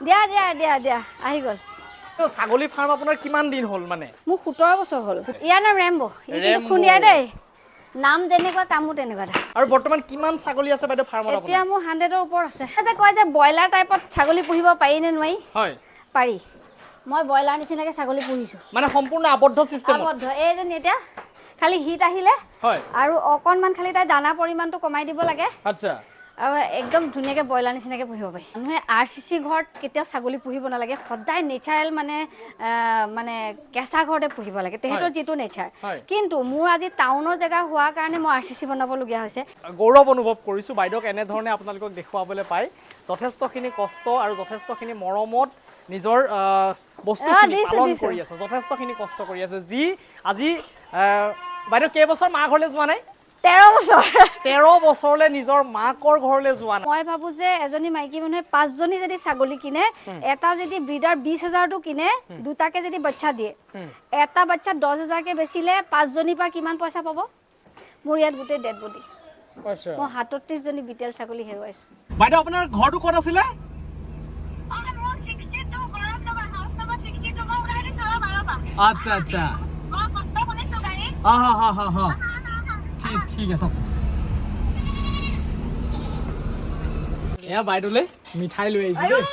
দিয়া দিয়া দিয়া দিয়া আহি গ'ল তো ছাগলী ফাৰ্ম আপোনাৰ কিমান দিন হ'ল মানে মোৰ 17 বছৰ হ'ল ইয়াৰ নাম ৰেম্বো ই খুনিয়া দেই নাম যেনেকুৱা কামো তেনেকুৱা আৰু বৰ্তমান কিমান ছাগলী আছে বাইদেউ ফাৰ্মত আপোনাৰ এতিয়া মোৰ 100ৰ ওপৰ আছে যে কয় যে ব্ৰইলাৰ টাইপত ছাগলী পুহিব পাৰি নে নোৱাৰি হয় পাৰি মই ব্ৰইলাৰ নিচিনাকে ছাগলী পুহিছো মানে সম্পূৰ্ণ আবদ্ধ সিস্টেম আবদ্ধ এই যে এতিয়া খালি হিট আহিলে হয় আৰু অকনমান খালি তাই দানা পৰিমাণটো কমাই দিব লাগে আচ্ছা আৰু একদম ধুনীয়াকে ব্ৰইলাৰ নিচিনাকে পুহিব পাৰি মানুহে আৰচিচি ঘৰত কেতিয়াও ছাগলী পুহিব নালাগে সদায় নেচাৰেল মানে কেঁচা ঘৰতে পুহিব লাগে তেহেঁতৰ যিটো নেচাৰ কিন্তু মোৰ আজি টাউনৰ জেগা হোৱাৰ কাৰণে মই আৰচিচি বনাবলগীয়া হৈছে গৌৰৱ অনুভৱ কৰিছোঁ বাইদেউক এনেধৰণে আপোনালোকক দেখুৱাবলৈ পাই যথেষ্টখিনি কষ্ট আৰু যথেষ্টখিনি মৰমত নিজৰ বস্তুখিনি পালন কৰি আছে যথেষ্টখিনি কষ্ট কৰি আছে যি আজি বাইদেউ কেইবছৰ মা ঘৰলৈ যোৱা নাই 13 বছৰলৈ নিজৰ মাকৰ ঘৰলৈ যোৱা নাই মই ভাবো যে এজনী মাইকী মানুহে 5 জনী যদি ছাগলী কিনে এটা যদি ব্ৰিডাৰ 20,000 টো কিনে দুটাকে যদি বাচ্চা দিয়ে এটা বাচ্চা 10,000 কে বেচিলে 5 জনী পৰা কিমান পইচা পাব মোৰ ইয়াত গোটেই ডেড বডি আচ্ছা মই 37 জনী বিটেল ছাগলী হেৰুৱাইছো বাইদেউ আপোনাৰ ঘৰটো ক'ত আছিলে আচ্ছা আচ্ছা হা ঠিক আছে এয়া বাইদেউলে মিঠাই লৈ আহিছো দেই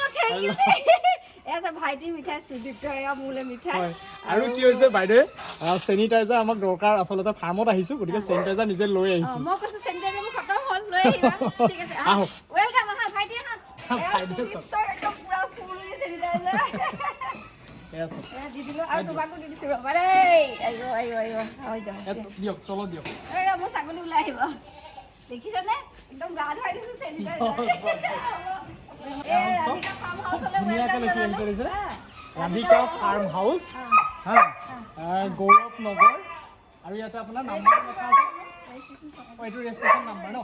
এসা ভাইটি মিঠাই সুদীপ্ত এয়া মুলে মিঠাই আৰু কি হৈছে বাইদেউ সেনিটাইজাৰ আমাক দৰকাৰ আসলতে ফাৰ্মত আহিছো গতিকে সেনিটাইজাৰ নিজে লৈ আহিছো মই কৈছো সেনিটাইজাৰ মোৰ খতম হ'ল লৈ আহিবা ঠিক আছে আহক ওয়েলকাম আহা ভাইটি আহা সুদীপ্ত একদম পুৰা ফুল সেনিটাইজাৰ Yes. দিদিলো আৰু তোমাকো দি দিছো ৰবা ৰে আইও হৈ যাও দিয়ক চলো দিয়ক এই মোৰ ছাগলী ওলাই আহিব দেখিছানে একদম গা ধুৱাই দিছো সেনিটাইজাৰ ৰাধিকা ফাৰ্ম হাউচলৈ ওয়েলকাম কৰিছে ৰাধিকা ফাৰ্ম হাউচ হা গৌৰৱ নগৰ আৰু ইয়াতে আপোনাৰ নাম্বাৰ লেখা আছে এইটো ৰেজিষ্ট্ৰেচন নাম্বাৰ ন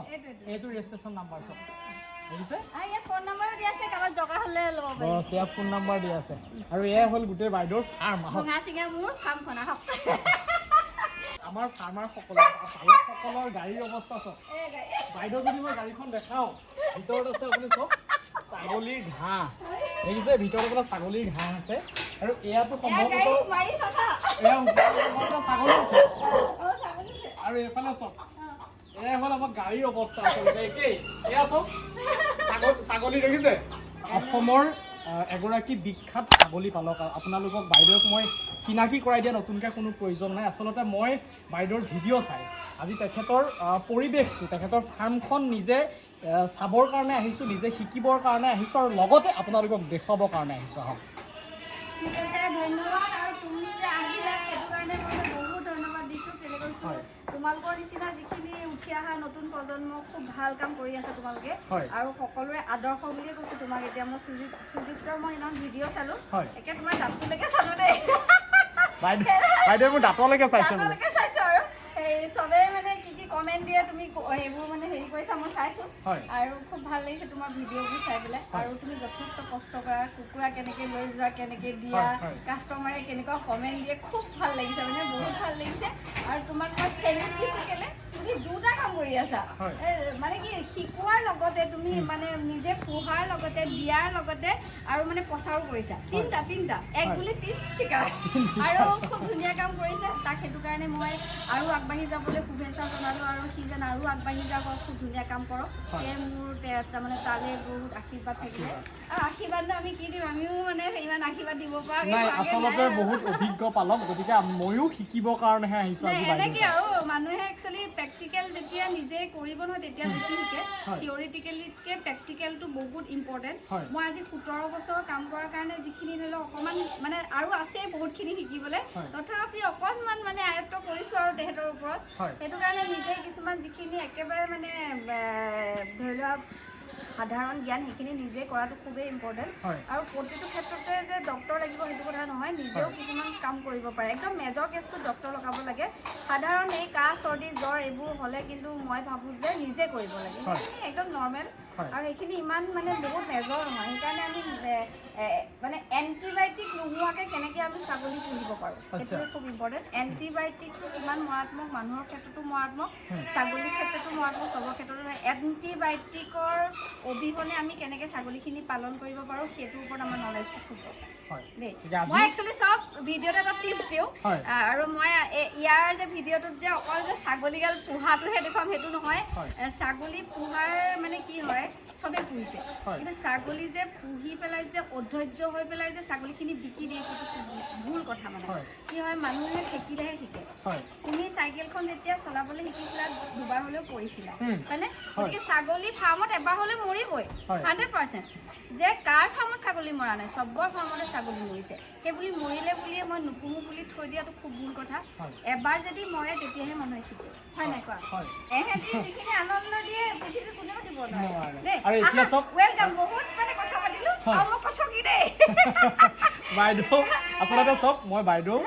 এইটো ৰেজিষ্ট্ৰেচন নাম্বাৰ সব দেখিছে এই ফোন নম্বৰ দি আছে কাবাক দৰকাৰ হলে ল'ব পাৰি বস ইয়া ফোন নম্বৰ দি আছে আৰু এয়া হল গুটে বাইদেউৰ ফাৰ্ম ভঙা সিঙা মোৰ ফাৰ্ম খনা হক আমাৰ ফাৰ্মাৰ সকলৰ গাড়ীৰ অৱস্থা সব বাইদেউ যদি মই গাড়ীখন দেখাও ভিতৰত আছে আপুনি সব ছাগলীৰ ঘাঁহ দেখিছে ভিতৰত আপোনাৰ ছাগলীৰ ঘাঁহ আছে আৰু এয়াটো সম্ভৱতঃ এয়া সম্ভৱতঃ ছাগলী আৰু এফালে সব এয়া হল আমাৰ গাড়ীৰ অৱস্থা আচলতে একেই এয়া সব ছাগলী দেখিছে অসমৰ এগৰাকী বিখ্যাত ছাগলী পালক আপোনালোকক বাইদেউক মই চিনাকি কৰাই দিয়া নতুনকৈ কোনো প্ৰয়োজন নাই আচলতে মই বাইদেউৰ ভিডিঅ' চাই আজি তেখেতৰ পৰিৱেশটো তেখেতৰ ফাৰ্মখন নিজে চাবৰ কাৰণে আহিছোঁ নিজে শিকিবৰ কাৰণে আহিছোঁ আৰু লগতে আপোনালোকক দেখুৱাবৰ কাৰণে আহিছোঁ আহক ঠিক আছে ধন্যবাদ আৰু তুমি যে আহিলা সেইটো কাৰণে মই বহুত ধন্যবাদ দিছোঁ কেলে কৈছোঁ তোমালোকৰ নিচিনা যিখিনি উঠি অহা নতুন প্ৰজন্ম খুব ভাল কাম কৰি আছে তোমালোকে আৰু সকলোৰে আদৰ্শ বুলিয়ে কৈছোঁ তোমাক এতিয়া মই সুদীপ্তৰ মই ইমান ভিডিঅ' চালোঁ একে তোমাৰ দাঁতলৈকে চালোঁ দেই বাইদেউ মোৰ দাঁতলৈকে চাইছোঁ আৰু এই চবেই মানে কি কমেণ্ট দিয়ে তুমি এইবোৰ মানে হেৰি কৰিছা মই চাইছোঁ আৰু খুব ভাল লাগিছে তোমাৰ ভিডিঅ'বোৰ চাই পেলাই আৰু তুমি যথেষ্ট কষ্ট কৰা কুকুৰা কেনেকৈ লৈ যোৱা কেনেকৈ দিয়া কাষ্টমাৰে কেনেকুৱা কমেণ্ট দিয়ে খুব ভাল লাগিছে মানে বহুত ভাল লাগিছে আৰু তোমাক মই চেলিউট দিছোঁ কেলে তুমি দুটা কাম কৰি আছা মানে কি শিকোৱাৰ লগতে তুমি মানে নিজে পোহাৰ লগতে দিয়াৰ লগতে আৰু মানে প্ৰচাৰো কৰিছা তিনিটা এক বুলি তিন শিকা আৰু খুব ধুনীয়া কাম কৰিছে তাক সেইটো কাৰণে মই আৰু আগবাঢ়ি যাবলৈ শুভেচ্ছা জনালোঁ আৰু সি যেন আৰু আগবাঢ়ি যাওক খুব ধুনীয়া কাম কৰক সেয়ে মোৰ তাৰমানে তালৈ বহুত আশীৰ্বাদ থাকিলে আৰু আশীৰ্বাদ আমি কি দিম আমিও মানে ইমান আশীৰ্বাদ দিব পৰা আচলতে বহুত অভিজ্ঞ পালক গতিকে ময়ো শিকিবৰ কাৰণেহে আহিছোঁ এনেকৈ আৰু মানুহে একচুৱেলি প্ৰেক্টিকেল যেতিয়া নিজে কৰিব নহয় তেতিয়া বেছি শিকে থিয়ৰিটিকেলিতকৈ প্ৰেক্টিকেলটো বহুত ইম্পৰ্টেণ্ট মই আজি 17 বছৰ কাম কৰাৰ কাৰণে যিখিনি ধৰি লওক অকণমান মানে আৰু আছে বহুতখিনি শিকিবলৈ তথাপি অকণমান মানে আয়ত্ব কৰিছোঁ আৰু তেহেঁতৰ ওপৰত সেইটো কাৰণে নিজে কিছুমান যিখিনি একেবাৰে মানে ধৰি লোৱা সাধাৰণ জ্ঞান সেইখিনি নিজে কৰাটো খুবেই ইম্পৰ্টেণ্ট আৰু প্ৰতিটো ক্ষেত্ৰতে যে ডক্টৰ লাগিব সেইটো কথা নহয় নিজেও কিছুমান কাম কৰিব পাৰে একদম মেজৰ কেছটো ডক্টৰ লগাব লাগে সাধাৰণ এই কাহ চৰ্দি জ্বৰ এইবোৰ হ'লে কিন্তু মই ভাবোঁ যে নিজে কৰিব লাগে সেইখিনি একদম নৰ্মেল আৰু সেইখিনি ইমান মানে বহুত মেজৰ নহয় সেইকাৰণে আমি মানে এণ্টিবায়'টিক নোহোৱাকৈ কেনেকৈ আমি ছাগলী পুহিব পাৰোঁ এইটোৱে খুব ইম্পৰ্টেণ্ট এণ্টিবায়'টিকটো কিমান মাৰাত্মক মানুহৰ ক্ষেত্ৰতো মাৰাত্মক ছাগলীৰ ক্ষেত্ৰতো মাৰাত্মক চবৰ ক্ষেত্ৰতো এণ্টিবায়'টিকৰ অবিহনে আমি কেনেকৈ ছাগলীখিনি পালন কৰিব পাৰোঁ সেইটোৰ ওপৰত আমাৰ নলেজটো খুব দৰকাৰ দেই মই একচুৱেলি চব ভিডিঅ'ত এটা টিপছ দিওঁ আৰু মই ইয়াৰ যে ভিডিঅ'টোত যে অকল যে ছাগলীগাল পোহাটোহে দেখুৱাম সেইটো নহয় ছাগলী পোহাৰ মানে কি হয় চবেই পুহিছে কিন্তু ছাগলী যে পুহি পেলাই যে অধৈৰ্য হৈ পেলাই যে ছাগলীখিনি বিকি দিয়ে সেইটো ভুল কথা মানে কি হয় মানুহে শিকিলেহে শিকে তুমি চাইকেলখন যেতিয়া চলাবলৈ শিকিছিলা দুবাৰ হ'লেও পৰিছিলা হয়নে গতিকে ছাগলী ফাৰ্মত এবাৰ হ'লেও মৰিবই 100% যে কাৰ ফাৰ্মত ছাগলী মৰা নাই চবৰ ফাৰ্মতে ছাগলী মৰিছে সেই বুলি মৰিলে বুলিয়ে মই নুপুহো বুলি থৈ দিয়াটো খুব ভুল কথা এবাৰ যদি মৰে তেতিয়াহে মানুহে শিকে হয় নাই কোৱা এহেঁতি যিখিনি আনন্দ দিয়ে পৃথিৱীত কোনেও দিব নোৱাৰে দেই ৱেলকাম বহুত মানে কথা পাতিলোঁ আৰু মই কথা কি দেই বাইদেউ আচলতে চব মই বাইদেউ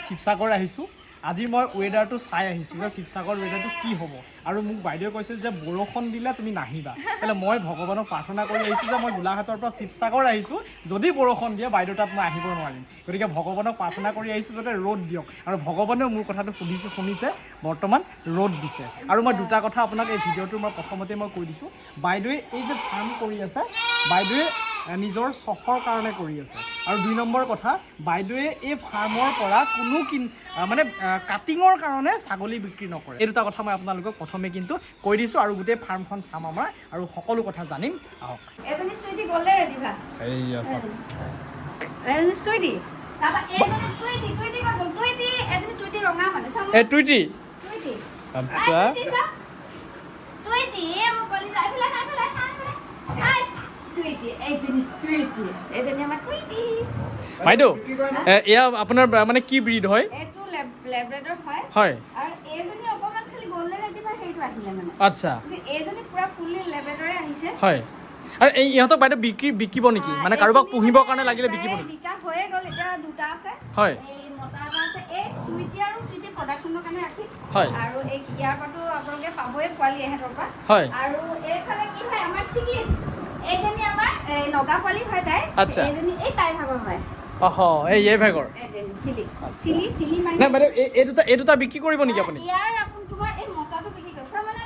শিৱসাগৰ আহিছোঁ আজি মই ৱেডাৰটো চাই আহিছোঁ যে শিৱসাগৰ ৱেডাৰটো কি হ'ব আৰু মোক বাইদেৱে কৈছিল যে বৰষুণ দিলে তুমি নাহিবা মানে মই ভগৱানক প্ৰাৰ্থনা কৰি আহিছোঁ যে মই গোলাঘাটৰ পৰা শিৱসাগৰ আহিছোঁ যদি বৰষুণ দিয়ে বাইদেউ তাত মই আহিব নোৱাৰিম গতিকে ভগৱানক প্ৰাৰ্থনা কৰি আহিছোঁ যাতে ৰ'দ দিয়ক আৰু ভগৱানেও মোৰ কথাটো শুনিছে বৰ্তমান ৰ'দ দিছে আৰু মই দুটা কথা আপোনাক এই ভিডিঅ'টো মই প্ৰথমতে মই কৈ দিছোঁ বাইদেৱে এই যে ফাৰ্ম কৰি আছে বাইদেৱে নিজৰ চখৰ কাৰণে কৰি আছে আৰু 2 নম্বৰ কথা বাইদেৱে এই ফাৰ্মৰ পৰা কোনো মানে কাটিঙৰ কাৰণে ছাগলী বিক্ৰী নকৰে এই দুটা কথা মই আপোনালোকক প্ৰথমে কিন্তু কৈ দিছোঁ আৰু গোটেই ফাৰ্মখন চাম আমাৰ আৰু সকলো কথা জানিম আহক এজনী সুইটি গ'লে ৰেডিভা এই আছে এজনী সুইটি তাপা এজনী টুইটি গ'ল টুইটি এজনী টুইটি ৰঙা মানে চাম এ টুইটি আচ্ছা টুইটি মই কলি যাই ফেলা হাই টুইটি এজনী আমাৰ টুইটি বাইদেউ এয়া আপোনাৰ মানে কি ব্ৰীড হয় এইটো লেব্ৰাডৰ হয় আৰু এজনী অকমান খালি গ'ল্ডেন ৰেটিভাৰ সেইটো আহিলে মানে আচ্ছা এজনী পুৰা ফুললি লেব্ৰাডৰে আহিছে হয় আৰু এই ইহঁতক বাইদেউ বিকিব নেকি মানে কাৰোবাক পুহিবৰ কাৰণে লাগিলে বিকিব নেকি বিকা হৈয়ে গ'ল এতিয়া দুটা আছে হয় এই মতা এটা আছে এই টুইটি আৰু সুইটি প্ৰডাকশ্যনৰ কাৰণে ৰাখি হয় আৰু এই ইয়াৰ পৰাতো আপোনালোকে পাবই পোৱালি এহেঁতৰ পৰা হয় আৰু এইফালে কি হয় আমাৰ চিকলিছ এইজনী আমাৰ নগা পোৱালি হয় তাই এইজনী এই তাই ভাগৰ হয় এই ভাগৰ চিলি মানে নাই বাইদেউ এই দুটা বিক্ৰী কৰিব নেকি আপুনি ইয়াৰ আপোন তোমাৰ এই মতাটো বিক্ৰী কৰিব মানে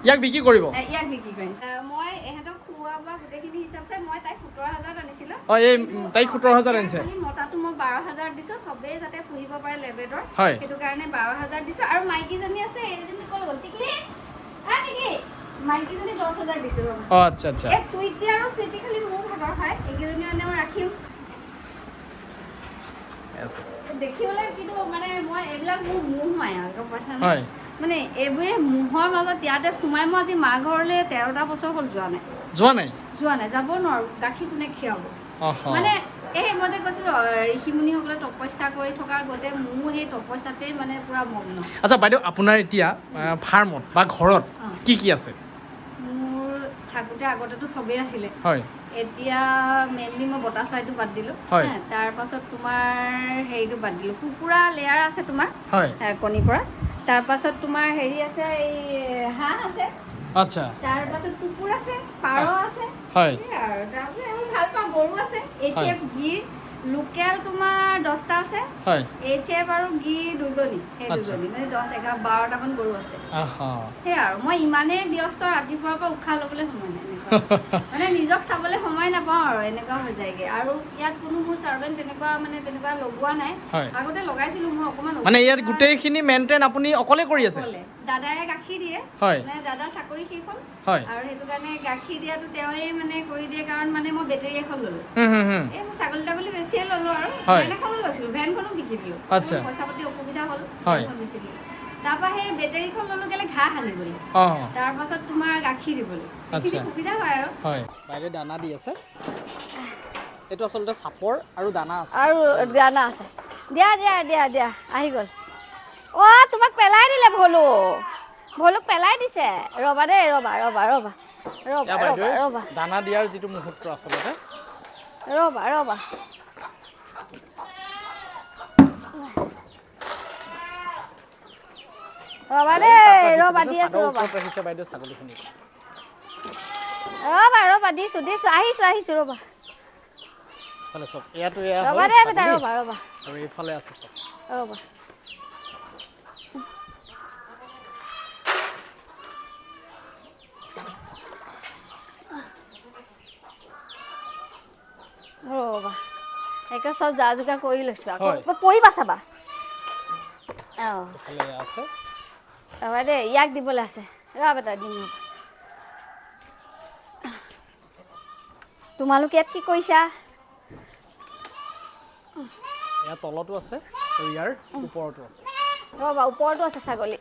ইয়াক বিক্ৰী কৰিব ইয়াক বিক্ৰী কৰিম মই এহেঁতক খোৱা বোৱা গোটেইখিনি হিচাপ চাই মই তাইক 17,000 আনিছিলোঁ এই তাইক 17,000 আনিছে মতাটো মই 12,000 দিছোঁ চবেই যাতে পুহিব পাৰে লেব্ৰেডৰ হয় সেইটো কাৰণে 12,000 দিছোঁ আৰু মাইকীজনী আছে এইজনী ক'লৈ গ'ল টিকলি টিকলি মাইকীজনী 10,000 দিছোঁ আচ্ছা আচ্ছা এই টুইটি আৰু চুইটি খালি মোৰ ভাগৰ হয় এইকেইজনী মানে মই ৰাখিম দেখিবলৈ কিন্তু মানে মই এইবিলাক মোৰ মোহ মায়া গম পাইছা হয় মানে এইবোৰে মোহৰ মাজত ইয়াতে সোমাই মই আজি মা ঘৰলৈ 13টা বছৰ হ'ল যোৱা নাই যাব নোৱাৰোঁ গাখীৰ কোনে খীৰাব মানে এই মই যে কৈছিলোঁ ঋষিমুনিসকলে তপস্যা কৰি থকাৰ গতে মোৰ সেই তপস্যাতেই মানে পুৰা মগ্ন আচ্ছা বাইদেউ আপোনাৰ এতিয়া ফাৰ্মত বা ঘৰত কি কি আছে মোৰ থাকোঁতে আগতেতো চবেই আছিলে হয় এতিয়া মেইনলি মই বতা চৰাইটো বাদ দিলোঁ তাৰপাছত তোমাৰ হেৰিটো বাদ দিলোঁ কুকুৰা লেয়াৰ আছে তোমাৰ কণীৰ পৰা তাৰপাছত তোমাৰ হেৰি আছে এই হাঁহ আছে আচ্ছা তাৰপাছত কুকুৰ আছে পাৰ আছে হয় আৰু তাৰপিছত আমি ভাল পাওঁ গৰু আছে এইচএফ গিৰ লোকেল তোমাৰ 10টা আছে হয় এইচএফ আৰু গিৰ দুজনী সেই দুজনী মানে 10 11 12টামান গৰু আছে সেই আৰু মই ইমানেই ব্যস্ত ৰাতিপুৱাৰ পৰা উশাহ ল'বলৈ সময় নাই মানে নিজক চাবলৈ সময় নাপাওঁ আৰু এনেকুৱা হৈ যায়গৈ আৰু ইয়াত কোনো মোৰ চাৰ্ভেণ্ট তেনেকুৱা লগোৱা নাই আগতে লগাইছিলোঁ মোৰ অকণমান মানে ইয়াত গোটেইখিনি মেইনটেইন আপুনি অকলে কৰি আছে দাদাই গাখীৰ দিয়ে মানে দাদাৰ চাকৰি শেষ হ'ল আৰু সেইটো কাৰণে গাখীৰ দিয়াটো তেওঁৱে মানে কৰি দিয়ে কাৰণ মানে মই বেটেৰী এখন ল'লোঁ এই মোৰ ছাগলী তাগলী বেছিয়ে ল'লোঁ আৰু ভেন এখনো লৈছিলোঁ ভেনখনো বিকি দিলোঁ পইচা পাতি অসুবিধা হ'ল বেছি দিলোঁ তাৰপৰা সেই বেটেৰীখন ল'লোঁ কেলৈ ঘাঁহ আনিবলৈ তাৰপাছত তোমাৰ গাখীৰ দিবলৈ সুবিধা হয় আৰু বাইদেউ দানা দি আছে এইটো আচলতে চাপৰ আৰু দানা আছে দিয়া আহি গ'ল তোমাক পেলাই দিলে ভলুক পেলাই দিছে ৰ'বা দেই ৰ'বা দানা দিয়াৰ যিটো মুহূৰ্ত আচলতে ৰ'বা দেই ৰ'বা দি আছো বাইদেউ ছাগলীখিনি ৰ'বা দিছো আহিছো ৰ'বা ফালে সব ইয়াতো এয়া ৰবা দে বেটা ৰবা আৰু এইফালে আছে সব ৰবা ৰবা একে সব জাজুকা কৰি লৈছো আকৌ পৰিবা চাবা এইফালে আছে ৰবা দে ইয়াক দিবলৈ আছে ৰবা বেটা দিম তোমালোকে ইয়াত কি কৰিছা এয়া তলতো আছে আৰু ইয়াৰ ওপৰতো আছে ৰবা ওপৰতো আছে ছাগলী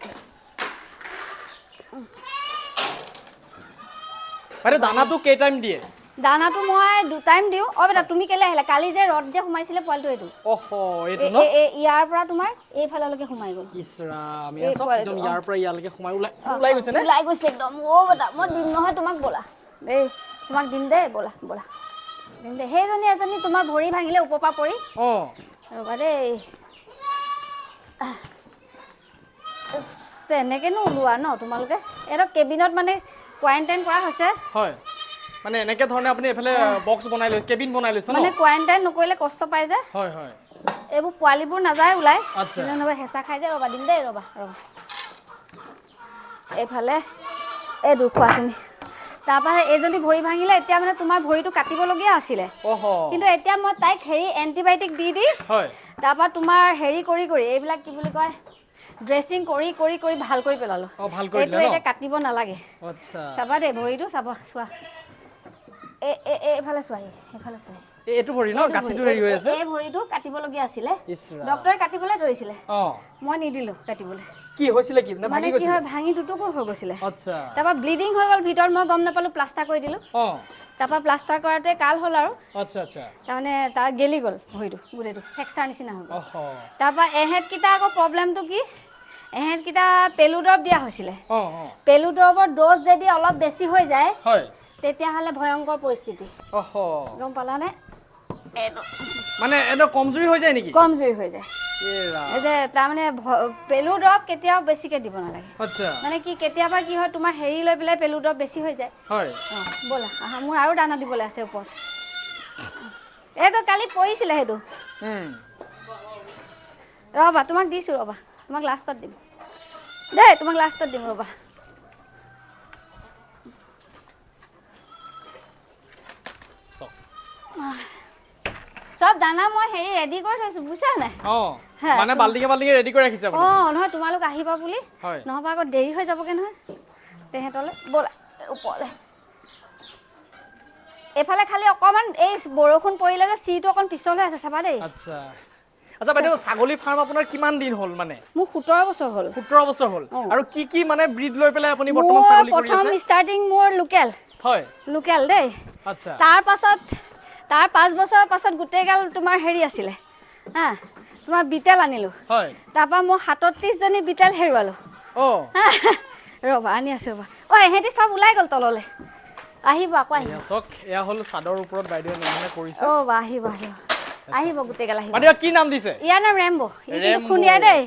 আৰে দানাটো কেই টাইম দিয়ে দানাটো মই 2 টাইম দিওঁ বেটা তুমি কেলে আহিলা কালি যে ৰড যে সোমাইছিলে পোৱালটো এইটো ওহো এইটো ন ইয়াৰ পৰা তোমাৰ এইফাললৈকে সোমাই গ'ল ইছৰাম আমি সব একদম ইয়াৰ পৰা ইয়ালৈকে সোমাই ওলাই গৈছে নে ওলাই গৈছে একদম বেটা মই দিম নহয় তোমাক বলা দেই তোমাক দিম দেই বলা দিম দে সেইজনী এজনী তোমাৰ ভৰি ভাঙিলে ওপৰপা পৰি ৰবা দেই তেনেকেনো ওলোৱা ন তোমালোকে এটা কেবিনত মানে কোৱাৰেণ্টাইন কৰা হৈছে হয় মানে এনেকে ধৰণে আপুনি এফালে বক্স বনাই লৈছে কেবিন বনাই লৈছে ন মানে কোৱাৰেণ্টাইন নকৰিলে কষ্ট পায় যে হয় এইবোৰ পোৱালিবোৰ নাযায় ওলাই আচ্ছা নহ'লে হেঁচা খাই যায় ৰবা দিম দেই ৰবা এইফালে এই দুখোৱা তুমি তাৰপৰা এইজনী ভৰি ভাঙিলে এতিয়া মানে তোমাৰ ভৰিটো কাটিবলগীয়া আছিলে কিন্তু এতিয়া মই তাইক হেৰি এণ্টিবায়'টিক দি তাৰপৰা তোমাৰ হেৰি কৰি এইবিলাক কি বুলি কয় ড্ৰেছিং কৰি ভাল কৰি পেলালো এইটো এতিয়া কাটিব নালাগে চাবা দেই ভৰিটো চাবা চোৱা এইফালে চোৱাহি এইটো ভৰি ন গাঁঠিটো হেৰি হৈ আছে এই ভৰিটো কাটিবলগীয়া আছিলে ডক্টৰে কাটিবলৈ ধৰিছিলে মই নিদিলোঁ কাটিবলৈ কি হৈছিলে কি না ভাঙি গৈছিল ভাঙি দুটুকুৰ হৈ গৈছিলে আচ্ছা তাৰপৰা ব্লিডিং হৈ গ'ল ভিতৰত মই গম নাপালোঁ প্লাষ্টাৰ কৰি দিলোঁ তাৰপৰা প্লাষ্টাৰ কৰাতে কাল হ'ল আৰু তাৰমানে তাৰ গেলি গ'ল ভৰিটো গোটেইটো ফ্ৰেকচাৰ নিচিনা হৈ গ'ল তাৰপৰা এহেঁতকেইটা আকৌ প্ৰব্লেমটো কি এহেঁতকেইটা পেলু দৰৱ দিয়া হৈছিলে পেলু দৰৱৰ ড'জ যদি অলপ বেছি হৈ যায় তেতিয়াহ'লে ভয়ংকৰ পৰিস্থিতি গম পালানে মানে এটা কমজুৰি হৈ যায় নেকি কমজুৰি হৈ যায় এই যে তাৰমানে পেলু দৰৱ কেতিয়াও বেছিকৈ দিব নালাগে মানে কি কেতিয়াবা কি হয় তোমাৰ হেৰি লৈ পেলাই পেলু দৰৱ বেছি হৈ যায় ব'লা মোৰ আৰু দানা দিবলৈ আছে ওপৰত এইটো কালি পৰিছিলে সেইটো ৰ'বা তোমাক দিছোঁ ৰ'বা তোমাক লাষ্টত দিম দেই তোমাক লাষ্টত দিম ৰ'বা সব দানা মই হেৰি ৰেডি কৰি থৈছো বুজিছা নাই মানে বাল্টিঙে ৰেডি কৰি ৰাখিছে আপুনি নহয় তোমালোক আহিবা বুলি নহবা আকৌ দেৰি হৈ যাবগে নহয় তেহেঁতলৈ ব'লা ওপৰলৈ এইফালে খালি অকণমান এই বৰষুণ পৰিলে যে চিটো অকণ পিছল হৈ আছে চাবা দেই আচ্ছা বাইদেউ ছাগলী ফাৰ্ম আপোনাৰ কিমান দিন হ'ল মানে মোৰ 17 বছৰ হ'ল 17 বছৰ হ'ল আৰু কি মানে ব্ৰিড লৈ পেলাই আপুনি বৰ্তমান ছাগলী কৰি আছে প্ৰথম ষ্টাৰ্টিং মোৰ লোকেল দেই আচ্ছা তাৰ 5 বছৰৰ পাছত গোটেইগাল তোমাৰ হেৰি আছিলে তোমাৰ বিটেল আনিলোঁ তাৰপৰা মই 37 জনী বিটেল হেৰুৱালোঁ ৰ'বা আনি আছোঁ ৰ'বা এহেঁতি চব ওলাই গ'ল তললৈ আহিব আকৌ আহিব চাওক এয়া হ'ল চাদৰ ওপৰত বাইদেৱে নিৰ্মাণ কৰিছে আহিব গোটেইগাল আহিব বাইদেউ কি নাম দিছে ইয়াৰ নাম ৰেম্বো খুন্দিয়াই দেই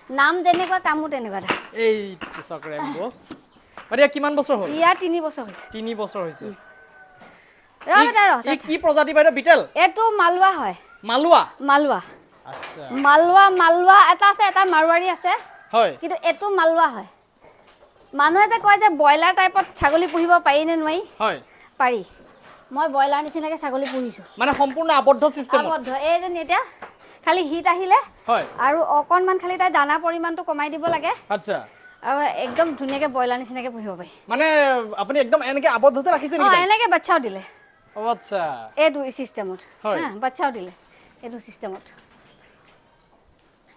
নাম যেনেকুৱা কামো তেনেকুৱা এই চাওক ৰেম্বো বাইদেউ কিমান বছৰ হ'ল ইয়াৰ 3 বছৰ হৈছে 3 বছৰ হৈছে এই কি প্ৰজাতি বাইদেউ বিটেল এইটো মালৱা হয় মালৱা আচ্ছা মালৱা এটা আছে এটা মাৰৱাৰী আছে কিন্তু এইটো মালৱা হয় মানুহে যে কয় যে ব্ৰইলাৰ টাইপত ছাগলী পুহিব পাৰি নে নোৱাৰি পাৰি মই ব্ৰইলাৰ নিচিনাকৈ ছাগলী পুহিছোঁ মানে সম্পূৰ্ণ আবদ্ধ চিষ্টেম এইজনী এতিয়া খালি হিট আহিলে আৰু অকণমান খালি তাই দানা পৰিমাণটো কমাই দিব লাগে আচ্ছা আৰু একদম ধুনীয়াকৈ ব্ৰইলাৰ নিচিনাকৈ পুহিব পাৰি মানে আপুনি একদম এনেকৈ আবদ্ধতে ৰাখিছে নেকি এনেকৈ বাচ্চাও দিলে আচ্ছা এইটো চিষ্টেমত বাচ্চাও দিলে এইটো চিষ্টেমত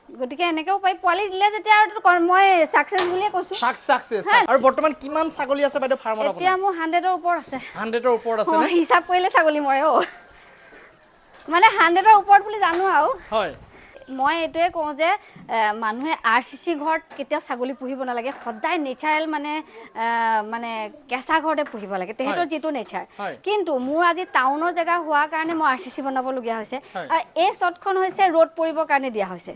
গতিকে এনেকেও পাৰি পোৱালি দিলে যেতিয়া আৰু মই ছাকচেছ বুলিয়ে কৈছোঁ ছাকচেছ আৰু বৰ্তমান কিমান ছাগলী আছে বাইদেউ ফাৰ্মত এতিয়া মোৰ 100ৰ ওপৰত আছে 100ৰ ওপৰত আছে নে হিচাপ কৰিলে ছাগলী মৰে মানে 100ৰ ওপৰত বুলি জানো আৰু মই এইটোৱে কওঁ যে মানুহে RCC ঘৰত কেতিয়াও ছাগলী পুহিব নালাগে সদায় নেচাৰেল মানে কেঁচা ঘৰতে পুহিব লাগে তেহেঁতৰ যিটো নেচাৰ কিন্তু মোৰ আজি টাউনৰ জেগা হোৱাৰ কাৰণে মই RCC বনাবলগীয়া হৈছে আৰু এই চটখন হৈছে ৰ'দ পৰিবৰ কাৰণে দিয়া হৈছে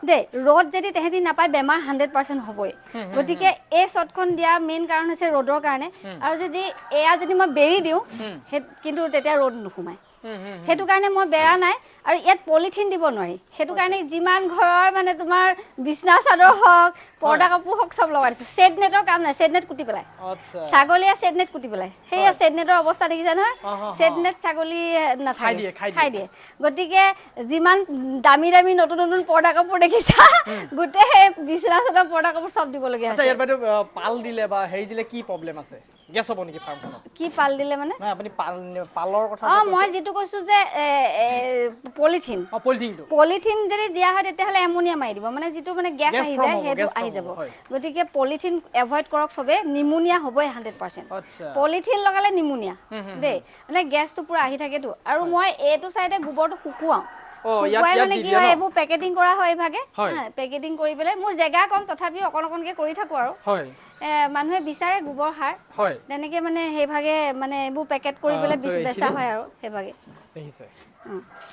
দেই ৰ'দ যদি তেহেঁতি নাপায় বেমাৰ 100% হ'বই গতিকে এই চটখন দিয়া মেইন কাৰণ হৈছে ৰ'দৰ কাৰণে আৰু যদি এয়া যদি মই বেৰি দিওঁ কিন্তু তেতিয়া ৰ'দ নোসোমায় সেইটো কাৰণে মই বেয়া নাই আৰু ইয়াত পলিথিন দিব নোৱাৰি সেইটো কাৰণে যিমান ঘৰৰ মানে তোমাৰ বিছনা চাদৰ হওক পৰ্দা কাপোৰ হওক চব লগাই দিছো সেট নেটৰ কাম নাই সেট নেট কুটি পেলাই আচ্ছা ছাগলীয়ে সেট নেট কুটি পেলাই সেইয়া সেট নেটৰ অৱস্থা দেখিছা নহয় সেট নেট ছাগলী নাথাকে খাই দিয়ে গতিকে যিমান দামী দামী নতুন নতুন পৰ্দা কাপোৰ দেখিছা গোটেই সেই বিছনা চাদৰ পৰ্দা কাপোৰ চব দিব লগিয়া আছে আচ্ছা ইয়াত বাইদেউ পাল দিলে বা হেৰি দিলে কি প্ৰবলেম আছে গেছ হ'ব নেকি ফাৰ্মখনত কি পাল দিলে মানে না আপুনি পালৰ কথা মই যেটো কৈছো যে পলিথিন পলিথিন যদি দিয়া হয় তেতিয়াহলে এমোনিয়া মাৰি দিব মানে যেটো মানে গেছ আহি যায় হেতু আহি যাব গতিকে পলিথিন এভয়েড কৰক সবে নিমোনিয়া হ'বই 100% আচ্ছা পলিথিন লগালে নিমোনিয়া দেই মানে গেছটো পুৰা আহি থাকেটো আৰু মই এটো সাইডে গোবৰটো শুকুৱাও মানে কি হয় এবো পেকেটিং কৰা হয় ভাগে পেকেটিং কৰি পেলাই মোৰ জেগা কম তথাপি অকনকে কৰি থাকো আৰু মানুহে বিচাৰে গোবৰ সাৰ তেনেকে মানে হে ভাগে মানে এবো পেকেট কৰি পেলাই বেচা হয় আৰু হে ভাগে দেখিছে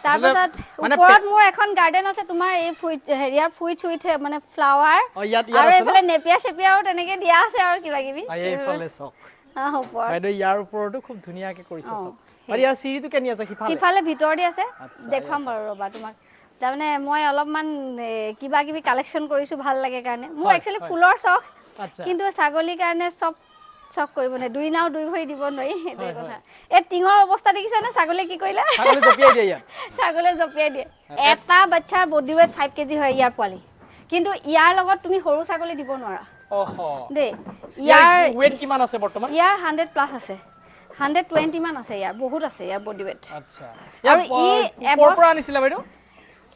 তাৰ পাছত ওপৰত মোৰ এখন গাৰ্ডেন আছে তোমাৰ এই হেৰিয়াৰ ফুইট সুইট মানে ফ্লাৱাৰ আৰু এফালে নেপিয়া সেপিয়াও তেনেকে দিয়া আছে আৰু কিবা কিবি এইফালে চক ওপৰত বাইদেউ ইয়াৰ ওপৰতো খুব ধুনিয়াকে কৰিছে চক আৰু ইয়াৰ চিৰিটো কেনি আছে সিফালে ভিতৰ দি আছে দেখাম বাৰু ৰবা তোমাক তাৰমানে মই অলপমান কিবা কিবি কালেকচন কৰিছো ভাল লাগে কাৰণে মোৰ একচুয়ালি ফুলৰ চখ কিন্তু ছাগলীৰ কাৰণে চব কৰিব নাই দুই নাও দুই ভৰি দিব নোৱাৰি এই কথা এই টিঙৰ অৱস্থা দেখিছা না ছাগলী কি কৰিলা ছাগলী জপিয়াই দিয়ে ইয়াত ছাগলী জপিয়াই দিয়ে এটা বাচ্চাৰ বডি ওয়েট 5 কেজি হয় ইয়াৰ পোৱালি কিন্তু ইয়াৰ লগত তুমি সৰু ছাগলী দিব নোৱাৰা দে ইয়াৰ ওয়েট কিমান আছে বৰ্তমান ইয়াৰ 100 প্লাস আছে 120 মান আছে ইয়াৰ বহুত আছে ইয়াৰ বডি ওয়েট আচ্ছা ইয়াৰ ওপৰৰ পৰা আনিছিলা বাইদেউ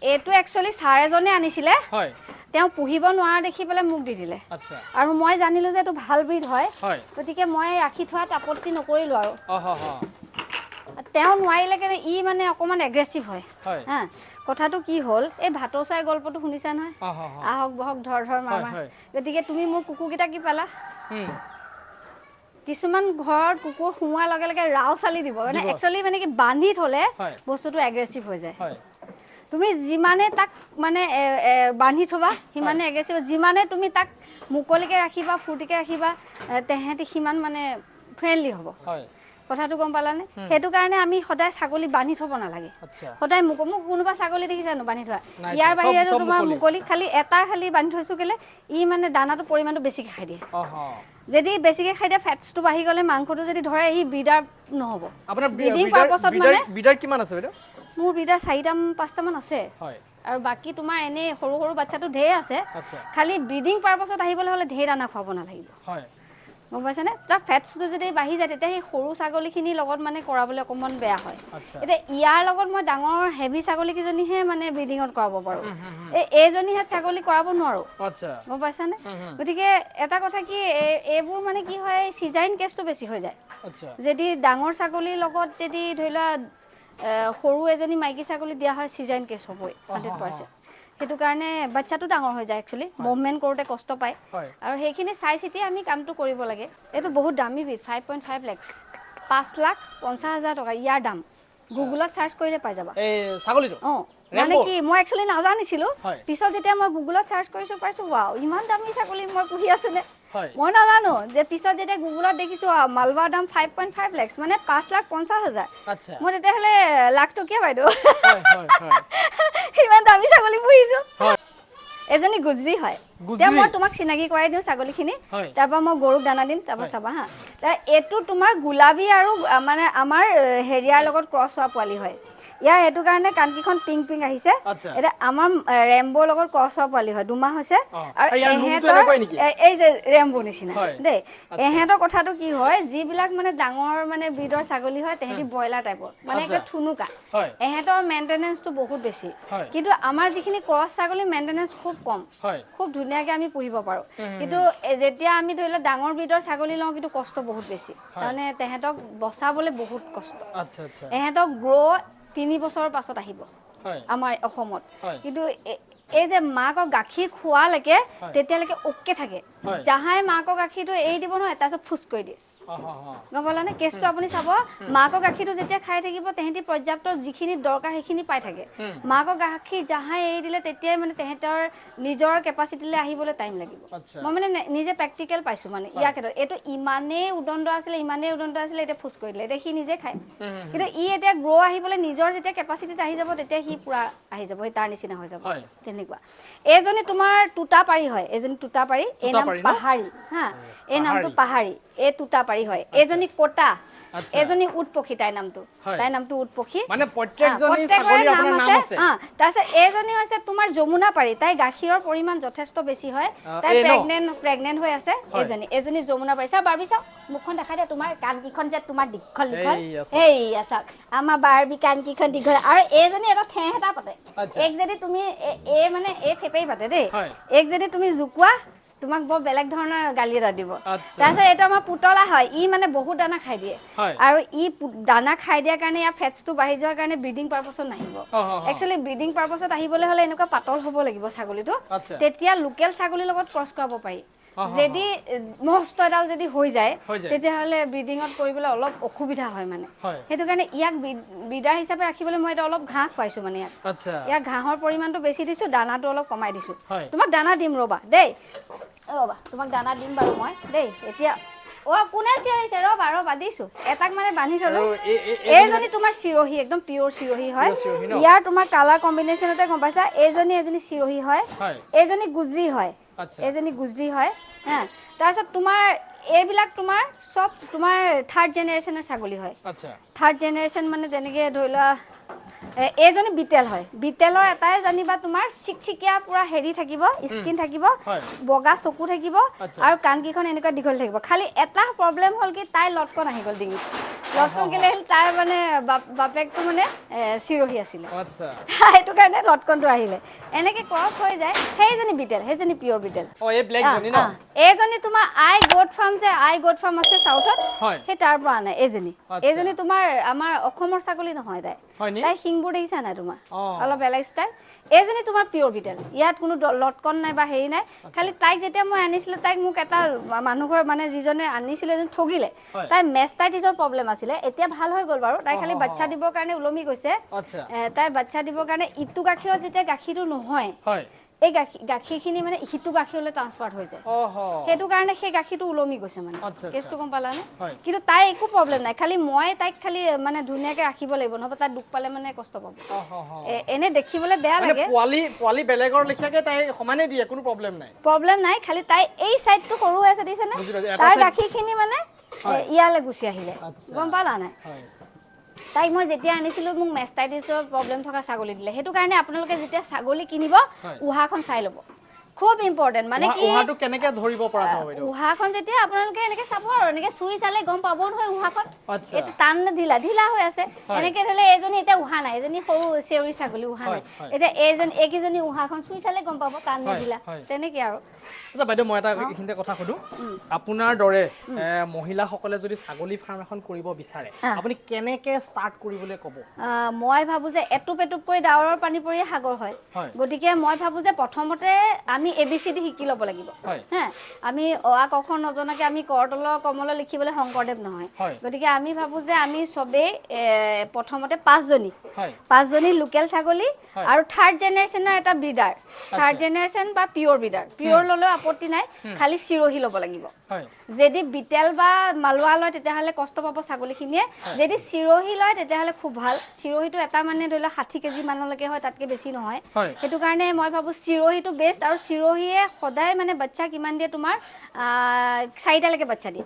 এটো একচুয়ালি সাৰেজনে আনিছিলে হয় তেওঁ পুহিব নোৱাৰা দেখি পেলে মোক দি দিলে আচ্ছা আৰু মই জানিলো যে এটো ভাল ব্ৰিড হয় গতিকে মই ৰাখি থোৱাত আপত্তি নকৰিলো আৰু তেওঁ নোৱাৰিলে কেনে ই মানে অকমান এগ্ৰেছিভ হয় হা কথাটো কি হল এই ভাতচাই গল্পটো শুনিছা নহয় আহক বহক ধৰ ধৰ মামা গতিকে তুমি মোৰ কুকুকিটা কি পালা কিছুমান ঘৰত কুকুৰ খুমোৱাৰ লগে লগে ৰাও চালি দিব মানে একচুয়ালি মানে কি বান্ধি থলে বস্তুটো এগ্ৰেছিভ হৈ যায় তুমি যিমানে তাক মানে বান্ধি থবা হিমানে এগ্ৰেছিভ যিমানে তুমি তাক মুকলিকে ৰাখিবা ফুটিকে ৰাখিবা তেহেতি হিমান মানে ফ্ৰেন্ডলি হ'ব কথাটো গম পালানে হেতু কাৰণে আমি সদায় ছাগলী বান্ধি থব না লাগে সদায় মোক কোনোবা ছাগলী দেখিছানো বান্ধি থোৱা ইয়াৰ বাহিৰে তোমাৰ মুকলি খালি এটা খালি বান্ধি থৈছো কেলে ই মানে দানাটো পৰিমাণটো বেছিকে খাই দিয়ে যদি বেছিকে খাই দিয়ে ফেটছটো বাঢ়ি গলে মাংসটো যদি ধৰে ই ব্ৰিডাৰ নহব আপোনাৰ ব্ৰিডিং পাৰপাছত মানে ব্ৰিডাৰ কিমান আছে বাইদেউ মোৰ ব্ৰিডাৰ 4টা 5টা মান আছে আৰু বাকি তোমাৰ এনে সৰু সৰু বাচ্চাটো ঢেৰ আছে খালি ব্ৰিডিং পাৰপাছত আহিবলৈ হলে ঢেৰ দানা খুৱাব না লাগিব গম পাইছানে তাৰ ফেটছটো যদি বাঢ়ি যায় তেতিয়া সেই সৰু ছাগলীখিনিৰ লগত মানে কৰাবলৈ অকমান বেয়া হয় এতিয়া ইয়াৰ লগত মই ডাঙৰ হেভি ছাগলী কিজনীহে মানে ব্ৰিডিঙত কৰাব পাৰো এইজনীহে ছাগলী কৰাব নোৱাৰো গম পাইছানে গতিকে এটা কথা কি এইবোৰ মানে কি হয় সিজাইন কেছটো বেছি হৈ যায় যদি ডাঙৰ ছাগলীৰ লগত যদি ধৰিলা সৰু এজনী মাইকী ছাগলী দিয়া হয় সিজাইন কেছ হ'বই 100% হেতু কাৰণে বাচ্চাটো ডাঙৰ হৈ যায় একচুয়ালি মুভমেন্ট কৰোতে কষ্ট পায় আৰু হেখিনি চাই চিতি আমি কামটো কৰিব লাগে এটো বহুত দামী বিট 5.5 লাখ 5,50,000 টকা ইয়াৰ দাম গুগলত সাৰ্চ কৰিলে পাই যাবা এই ছাগলীটো মানে কি মই একচুয়ালি নাজানিছিলো পিছত যেতিয়া মই গুগলত সাৰ্চ কৰিছো পাইছো ওয়াও ইমান দামী ছাগলী মই পুহি আছেনে মই নাজানো যে পিছত যেতিয়া গুগলত দেখিছো মালৱাৰ দাম 5.5 লাখ মানে 5,50,000 আচ্ছা মই তেতিয়া হলে লাখ টকিয়া বাইদো ইমান দামী ছাগলী পুহিছো এজনী গুজৰি হয় মই তোমাক চিনাকি কৰাই দিও ছাগলীখিনি তাৰপা মই গৰুক দানা দিম তাৰপা চাবা হা এটো তোমাৰ গুলাবী আৰু মানে আমাৰ হেৰিয়াৰ লগত ক্ৰছ হোৱা পোৱালি হয় ইয়াৰ হেতু কাৰণে কানকিখন পিং পিং আহিছে এটা আমাৰ ৰেম্বো লগত ক্ৰছ হোৱা পোৱালি হয় দুমাহ হৈছে আৰু এই যে ৰেম্বো নিচিনা দেই এহেতৰ কথাটো কি হয় যিবিলাক মানে ডাঙৰ মানে ব্ৰিডৰ ছাগলী হয় তেহেতি বয়লাৰ টাইপৰ মানে একটা থুনুকা এহেতৰ মেইনটেনেন্সটো বহুত বেছি কিন্তু আমাৰ যিখিনি ক্ৰছ ছাগলী মেইনটেনেন্স খুব কম খুব ধুনিয়াকে আমি পুহিব পাৰো কিন্তু যেতিয়া আমি ধৰিলা ডাঙৰ ব্ৰিডৰ ছাগলী লওঁ কিন্তু কষ্ট বহুত বেছি মানে তেহেতক বচাবলৈ বহুত কষ্ট আচ্ছা আচ্ছা এহেতক গ্ৰো 3 বছৰৰ পাছত আহিব আমাৰ অসমত কিন্তু এই যে মাকৰ গাখীৰ খোৱালৈকে তেতিয়ালৈকে ওকে থাকে জাহাই মাকৰ গাখীৰটো এই দিব নহয় তাৰছত ফুস কৰি দিয়ে গম পালানে কেছটো আপুনি চাব মাকৰ গাখীৰটো যেতিয়া খাই থাকিব তেহেঁতি পৰ্যাপ্ত যিখিনি দৰকাৰ সেইখিনি পাই থাকে মাকৰ গাখীৰ জাহাই এৰি দিলে তেতিয়াই মানে তেহেঁতৰ নিজৰ কেপাচিটিলৈ আহিবলৈ টাইম লাগিব মই মানে নিজে প্ৰেক্টিকেল পাইছোঁ মানে ইয়াৰ ক্ষেত্ৰত এইটো ইমানেই উদণ্ড আছিলে এতিয়া ফুচ কৰি দিলে এতিয়া সি নিজে খায় কিন্তু ই এতিয়া গ্ৰ' আহিবলৈ নিজৰ যেতিয়া কেপাচিটিত আহি যাব তেতিয়া সি পুৰা আহি যাব তাৰ নিচিনা হৈ যাব তেনেকুৱা এইজনী তোমাৰ টুটাপাৰি হয় এজনী টুটাপাৰি এই নাম পাহাৰী হা এই নামটো পাহাৰী এই টুটাপাৰি হয় এজনী কোটা এজনী উটপক্ষী তাইৰ নামটো উটপক্ষী মানে প্ৰত্যেকজনী ছাগলী আপোনাৰ নাম আছে তাৰপিছত এইজনী হৈছে তোমাৰ যমুনা পাৰি তাই গাখীৰৰ পৰিমাণ যথেষ্ট বেছি হয় তাই প্ৰেগনেন্ট হৈ আছে এজনী যমুনা পাৰি চাওক বাৰবি চাওক মুখখন দেখাই দিয়া তোমাৰ কাণকিখন যে তোমাৰ দীঘল এইয়া চাওক আমাৰ বাৰবি কাণকিখন দীঘল আৰু এইজনী এটা ঠেহ এটা পাতে এক যদি তুমি এই মানে এই থেপেই পাতে দেই এক যদি তুমি জুকোৱা তোমাক বৰ বেলেগ ধৰণৰ গালি এটা দিব তাৰপিছত এইটো আমাৰ পুতলা হয় ই মানে বহুত দানা খাই দিয়ে আৰু ই দানা খাই দিয়াৰ কাৰণে ইয়াৰ ফেটছটো বাঢ়ি যোৱাৰ কাৰণে ব্ৰিডিং পাৰপাছত নাহিব একচুৱেলি ব্ৰিডিং পাৰপাছত আহিবলৈ হ'লে এনেকুৱা পাতল হ'ব লাগিব ছাগলীটো তেতিয়া লোকেল ছাগলীৰ লগত ক্ৰছ কৰাব পাৰি যদি মস্ত এডাল যদি হৈ যায় তেতিয়াহ'লে ব্ৰিডিঙত কৰিবলৈ অলপ অসুবিধা হয় মানে সেইটো কাৰণে ইয়াক ব্ৰিডাৰ হিচাপে ৰাখিবলৈ মই এটা অলপ ঘাঁহ খুৱাইছোঁ মানে ইয়াক ঘাঁহৰ পৰিমাণটো বেছি দিছোঁ দানাটো অলপ কমাই দিছোঁ তোমাক দানা দিম ৰ'বা দেই তোমাক দানা দিম বাৰু মই দেই এতিয়া কোনে চিঞৰিছে ৰ'বা দিছোঁ এটাক মানে বান্ধি থলোঁ এইজনী তোমাৰ চিৰহী একদম পিয়'ৰ চিৰহী হয় ইয়াৰ তোমাৰ কালাৰ কম্বিনেশ্যনতে গম পাইছা এজনী চিৰহী হয় এইজনী গুজৰি হয় হা তাৰপিছত তোমাৰ এইবিলাক তোমাৰ চব তোমাৰ থাৰ্ড জেনেৰেশ্যনৰ ছাগলী হয় থাৰ্ড জেনেৰেশ্যন মানে তেনেকৈ ধৰি লোৱা এইজনী বিটেল হয় বিটেলৰ এটাই জানিবা তোমাৰ চিকচিকীয়া পুৰা হেৰি থাকিব স্কিন থাকিব বগা চকু থাকিব আৰু কাণকেইখন এনেকুৱা দীঘল থাকিব খালি এটা প্ৰব্লেম হ'ল কি তাই লটকন আহি গ'ল ডিঙিত লটকন কেলে আহিল তাই মানে বাপেকটো মানে চিৰহী আছিলে সেইটো কাৰণে লটকনটো আহিলে এনেকৈ ক্ৰছ হৈ যায় সেইজনী বিটেল সেইজনী পিয়'ৰ বিটেল এইজনী তোমাৰ আই গোট ফাৰ্ম আছে চাউথত সেই তাৰ পৰা আনে এইজনী তোমাৰ আমাৰ অসমৰ ছাগলী নহয় তাই শিংবোৰ দেখিছা নাই তোমাৰ অলপ বেলেগ ষ্টাইল এইজনী তোমাৰ পিয়'ৰ বিটেল ইয়াত কোনো লটকন নাই বা হেৰি নাই খালি তাইক যেতিয়া মই আনিছিলোঁ তাইক মোক এটা মানুহ ঘৰ মানে যিজনে আনিছিলে এজন ঠগিলে তাই মেষ্টাইটিছৰ প্ৰব্লেম আছিলে এতিয়া ভাল হৈ গ'ল বাৰু তাই খালি বাচ্চা দিবৰ কাৰণে ওলমি গৈছে তাই বাচ্চা দিবৰ কাৰণে ইটো গাখীৰত যেতিয়া গাখীৰটো নহয় এই গাখীৰখিনি মানে সিটো গাখীৰলৈ ট্ৰান্সফাৰ হৈ যায় সেইটো কাৰণে সেই গাখীৰটো ওলমি গৈছে মানে কেছটো গম পালানে কিন্তু তাই একো প্ৰব্লেম নাই খালি মই তাইক খালি মানে ধুনীয়াকৈ ৰাখিব লাগিব নহ'বা তাই দুখ পালে মানে কষ্ট পাব এনে দেখিবলৈ বেয়া লাগে পোৱালি বেলেগৰ লেখিয়াকৈ তাই সমানে দিয়ে কোনো প্ৰব্লেম নাই খালি তাই এই চাইডটো সৰু হৈ আছে দিছেনে তাৰ গাখীৰখিনি মানে ইয়ালৈ গুচি আহিলে গম পালা নাই তাইক মই যেতিয়া আনিছিলোঁ মোক মেষ্টাইটিছৰ প্ৰব্লেম থকা ছাগলী দিলে সেইটো কাৰণে আপোনালোকে যেতিয়া ছাগলী কিনিব উহাখন চাই ল'ব খুব ইম্পৰ্টেণ্ট মানে কি উহাটো কেনেকৈ ধৰিব পৰা যাব উহাখন যেতিয়া আপোনালোকে এনেকৈ চাব আৰু এনেকৈ চুই চালে গম পাব নহয় উহাখন এইটো টান ঢিলা হৈ আছে এনেকৈ ধৰিলে এইজনী এতিয়া উহা নাই এজনী সৰু চেউৰী ছাগলী উহা নাই এতিয়া এইকেইজনী উহাখন চুই চালে গম পাব টান নে ঢিলা তেনেকৈ আৰু আচ্ছা বাইদেউ মই এটা এইখিনিতে কথা সুধো আপোনাৰ দৰে মহিলাসকলে যদি ছাগলী ফাৰ্ম এখন কৰিব বিচাৰে আপুনি কেনেকৈ ষ্টাৰ্ট কৰিবলৈ ক'ব মই ভাবোঁ যে এটুপ কৰি ডাৱৰৰ পানী পৰি সাগৰ হয় গতিকে মই ভাবোঁ যে প্ৰথমতে আমি ABCD শিকি ল'ব লাগিব হা আমি অ ক খ নজনাকৈ আমি কৰতলৰ কমল লিখিবলৈ শংকৰদেৱ নহয় গতিকে আমি ভাবোঁ যে আমি চবেই প্ৰথমতে পাঁচজনী লোকেল ছাগলী আৰু থাৰ্ড জেনেৰেশ্যনৰ এটা ব্ৰিডাৰ থাৰ্ড জেনেৰেশ্যন বা পিয়'ৰ ব্ৰিডাৰ পিয়'ৰ ল'লেও আপত্তি নাই খালি চিৰহী ল'ব লাগিব যদি বিটেল বা মালোৱা লয় তেতিয়াহ'লে কষ্ট পাব ছাগলীখিনিয়ে যদি চিৰহী লয় তেতিয়াহ'লে খুব ভাল চিৰহীটো এটা মানে ধৰি লওক 60 কেজি মানলৈকে হয় তাতকৈ বেছি নহয় সেইটো কাৰণে মই ভাবোঁ চিৰহীটো বেষ্ট আৰু চিৰহীয়ে সদায় মানে বাচ্চা কিমান দিয়ে তোমাৰ 4টালৈকে বাচ্চা দিয়ে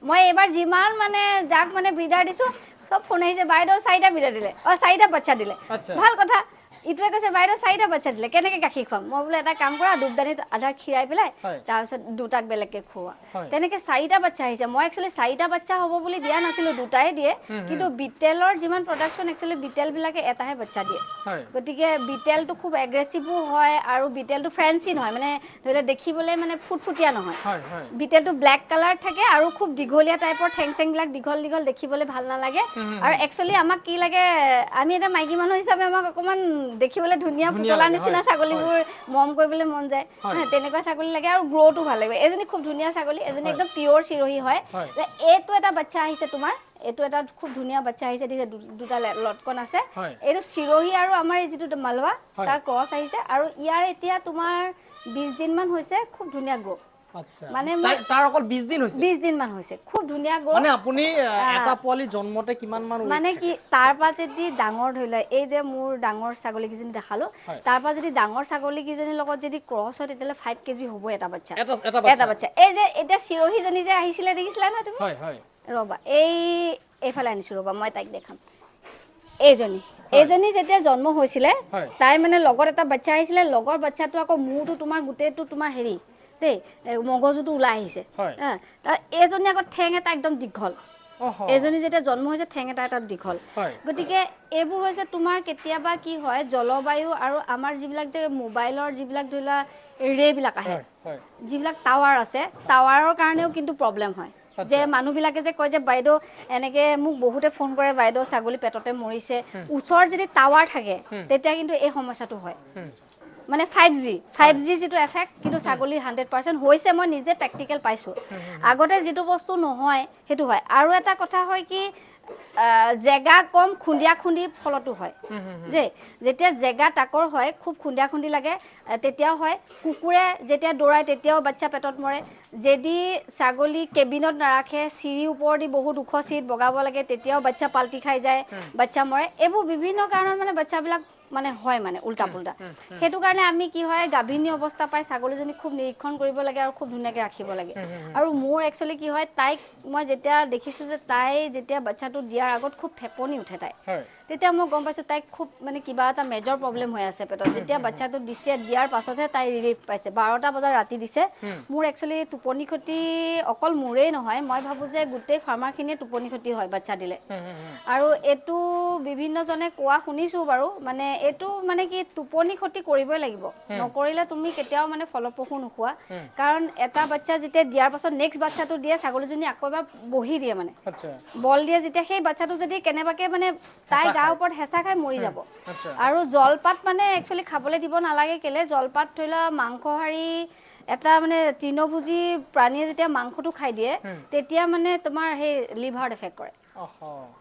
মই এইবাৰ যিমান মানে যাক মানে ব্ৰিডাৰ দিছোঁ চব ফোন আহিছে বাইদেউ 4টা ব্ৰিডাৰ দিলে 4টা বাচ্চা দিলে ভাল কথা ইটোৱে কৈছে বাইদেউ 4টা বাচ্চা দিলে কেনেকৈ গাখীৰ খুৱাম মই বোলে এটা কাম কৰা দুধদানিত আধা খীৰাই পেলাই তাৰপিছত দুটাক বেলেগকৈ খুওৱা তেনেকৈ 4টা বাচ্চা আহিছে মই একচুৱেলি 4টা বাচ্চা হ'ব বুলি দিয়া নাছিলোঁ দুটাই দিয়ে কিন্তু বিটেলৰ যিমান প্ৰডাকশ্যন একচুৱেলি বিটেলবিলাকে এটাহে বাচ্চা দিয়ে গতিকে বিটেলটো খুব এগ্ৰেছিভো হয় আৰু বিটেলটো ফ্ৰেঞ্চি নহয় মানে ধৰি লওক দেখিবলৈ মানে ফুটফুটীয়া নহয় বিটেলটো ব্লেক কালাৰ থাকে আৰু খুব দীঘলীয়া টাইপৰ ঠেং চেংবিলাক দীঘল দেখিবলৈ ভাল নালাগে আৰু একচুৱেলি আমাক কি লাগে আমি এটা মাইকী মানুহ হিচাপে আমাক অকণমান দেখিবলৈ ধুনীয়া পুতলা নিচিনা ছাগলীবোৰ মম কৰিবলৈ মন যায় তেনেকুৱা ছাগলী লাগে আৰু গ্ৰ'টো ভাল লাগে এজনী খুব ধুনীয়া ছাগলী এজনী একদম পিয়ৰ চিৰহি হয় এইটো এটা বাচ্চা আহিছে তোমাৰ এইটো এটা খুব ধুনীয়া বাচ্চা আহিছে দুটা লটকন আছে এইটো চিৰহি আৰু আমাৰ এই যিটো মালৱা তাৰ ক্ৰছ আহিছে আৰু ইয়াৰ এতিয়া তোমাৰ 20 দিন মান হৈছে খুব ধুনীয়া গ্ৰ' আচ্ছা মানে তাৰ অকল 20 দিন হৈছে 20 দিন মান হৈছে খুব ধুনীয়া গ্ৰ' মানে আপুনি এটা পোৱালি জন্মতে কিমান মান মানে কি তাৰ পৰা যদি ডাঙৰ ধৰি লয় এই যে মোৰ ডাঙৰ ছাগলী কিজনী দেখালো তাৰ পৰা যদি ডাঙৰ ছাগলী কিজনীৰ লগত যদি ক্ৰছ হয় তেতিয়ালে 5 কেজি হ'ব এটা বাচ্চা এই যে এতিয়া চিৰহিজনী যে আহিছিলে দেখিছিলা না তুমি হয় হয় ৰবা এইফালে আনিছো ৰবা মই তাইক দেখাম এইজনী যেতিয়া জন্ম হৈছিলে তাই মানে লগত এটা বাচ্চা আহিছিলে লগৰ বাচ্চাটো আকৌ মূৰটো তোমাৰ গোটেইটো তোমাৰ হেৰি দেই মগজুটো ওলাই আহিছে এইজনী আকৌ ঠেং এটা একদম দীঘল এজনী যেতিয়া জন্ম হৈছে ঠেং এটা দীঘল গতিকে এইবোৰ হৈছে তোমাৰ কেতিয়াবা কি হয় জলবায়ু আৰু আমাৰ যিবিলাক যে মোবাইলৰ যিবিলাক ধৰিলা ৰেবিলাক আহে যিবিলাক টাৱাৰ আছে টাৱাৰৰ কাৰণেও কিন্তু প্ৰব্লেম হয় যে মানুহবিলাকে যে কয় যে বাইদেউ এনেকে মোক বহুতে ফোন কৰে বাইদেউ ছাগলী পেটতে মৰিছে ওচৰত যদি টাৱাৰ থাকে তেতিয়া কিন্তু এই সমস্যাটো হয় মানে 5G যেটো এফেক্ট কিন্তু ছাগলী 100% হৈছে মই নিজে প্ৰ্যাকটিক্যাল পাইছো আগতে যেটো বস্তু নহয় হেতু হয় আৰু এটা কথা হয় কি জেগা কম খুন্দিয়া খুন্দি ফলটো হয় যে যেতিয়া জেগা টাকৰ হয় খুব খুন্দিয়া খুন্দি লাগে তেতিয়াও হয় কুকুৰে যেতিয়া দৌৰাই তেতিয়াও বাচ্চা পেটত মৰে যদি ছাগলী কেবিনত নাৰাখে চিৰি ওপৰত দি বহুত ওখ চিট বগাব লাগে তেতিয়াও বাচ্চা পাল্টি খাই যায় বাচ্চা মৰে এইবোৰ বিভিন্ন কাৰণত মানে বাচ্চাবিলাক মানে হয় মানে উল্টা পুল্টা হেতু কাৰণে আমি কি হয় গাভিনী অৱস্থা পাই ছাগলীজনী খুব নিৰীক্ষণ কৰিব লাগে আৰু খুব ধুনীয়াকৈ ৰাখিব লাগে আৰু মোৰ একচুয়ালি কি হয় তাইক মই যেতিয়া দেখিছো যে তাই যেতিয়া বাচ্চাটো দিয়াৰ আগত খুব ফেপনি উঠে তাই তেতিয়া মই গম পাইছো তাইক খুব মানে কিবা এটা মেজৰ প্ৰব্লেম হৈ আছে পেটত যেতিয়া বাচ্চাটো দিয়াৰ পাছতহে তাই ৰিলিফ পাইছে 12টা বজাৰ ৰাতি দিছে মোৰ একচুয়ালি টোপনি ক্ষতি অকল মোৰেই নহয় মই ভাবো যে গোটেই ফাৰ্মাৰখিনিয়ে টোপনি ক্ষতি হয় বাচ্চা দিলে আৰু এটো বিভিন্ন জনে কোৱা শুনিছো বাৰু মানে এটো মানে কি টোপনি ক্ষতি কৰিবই লাগিব নকৰিলে তুমি কেতিয়াও মানে ফলপ্ৰসূ নোখোৱা কাৰণ এটা বাচ্চা যেতিয়া দিয়াৰ পাছত নেক্সট বাচ্চাটো দিয়ে ছাগলীজনী আকৌ এবাৰ বহি দিয়ে মানে বল দিয়ে যেতিয়া সেই বাচ্চাটো যদি কেনেবাকে মানে তাই গাৰ ওপৰত হেঁচা খাই মৰি যাব আৰু জলপাত মানে একচুয়ালি খাবলৈ দিব নালাগে কেলে জলপাত ধৰিলা মাংসহাৰী এটা মানে তৃণভোজী প্ৰাণীয়ে যেতিয়া মাংসটো খাই দিয়ে তেতিয়া মানে তোমাৰ সেই লিভাৰ এফেক্ট কৰে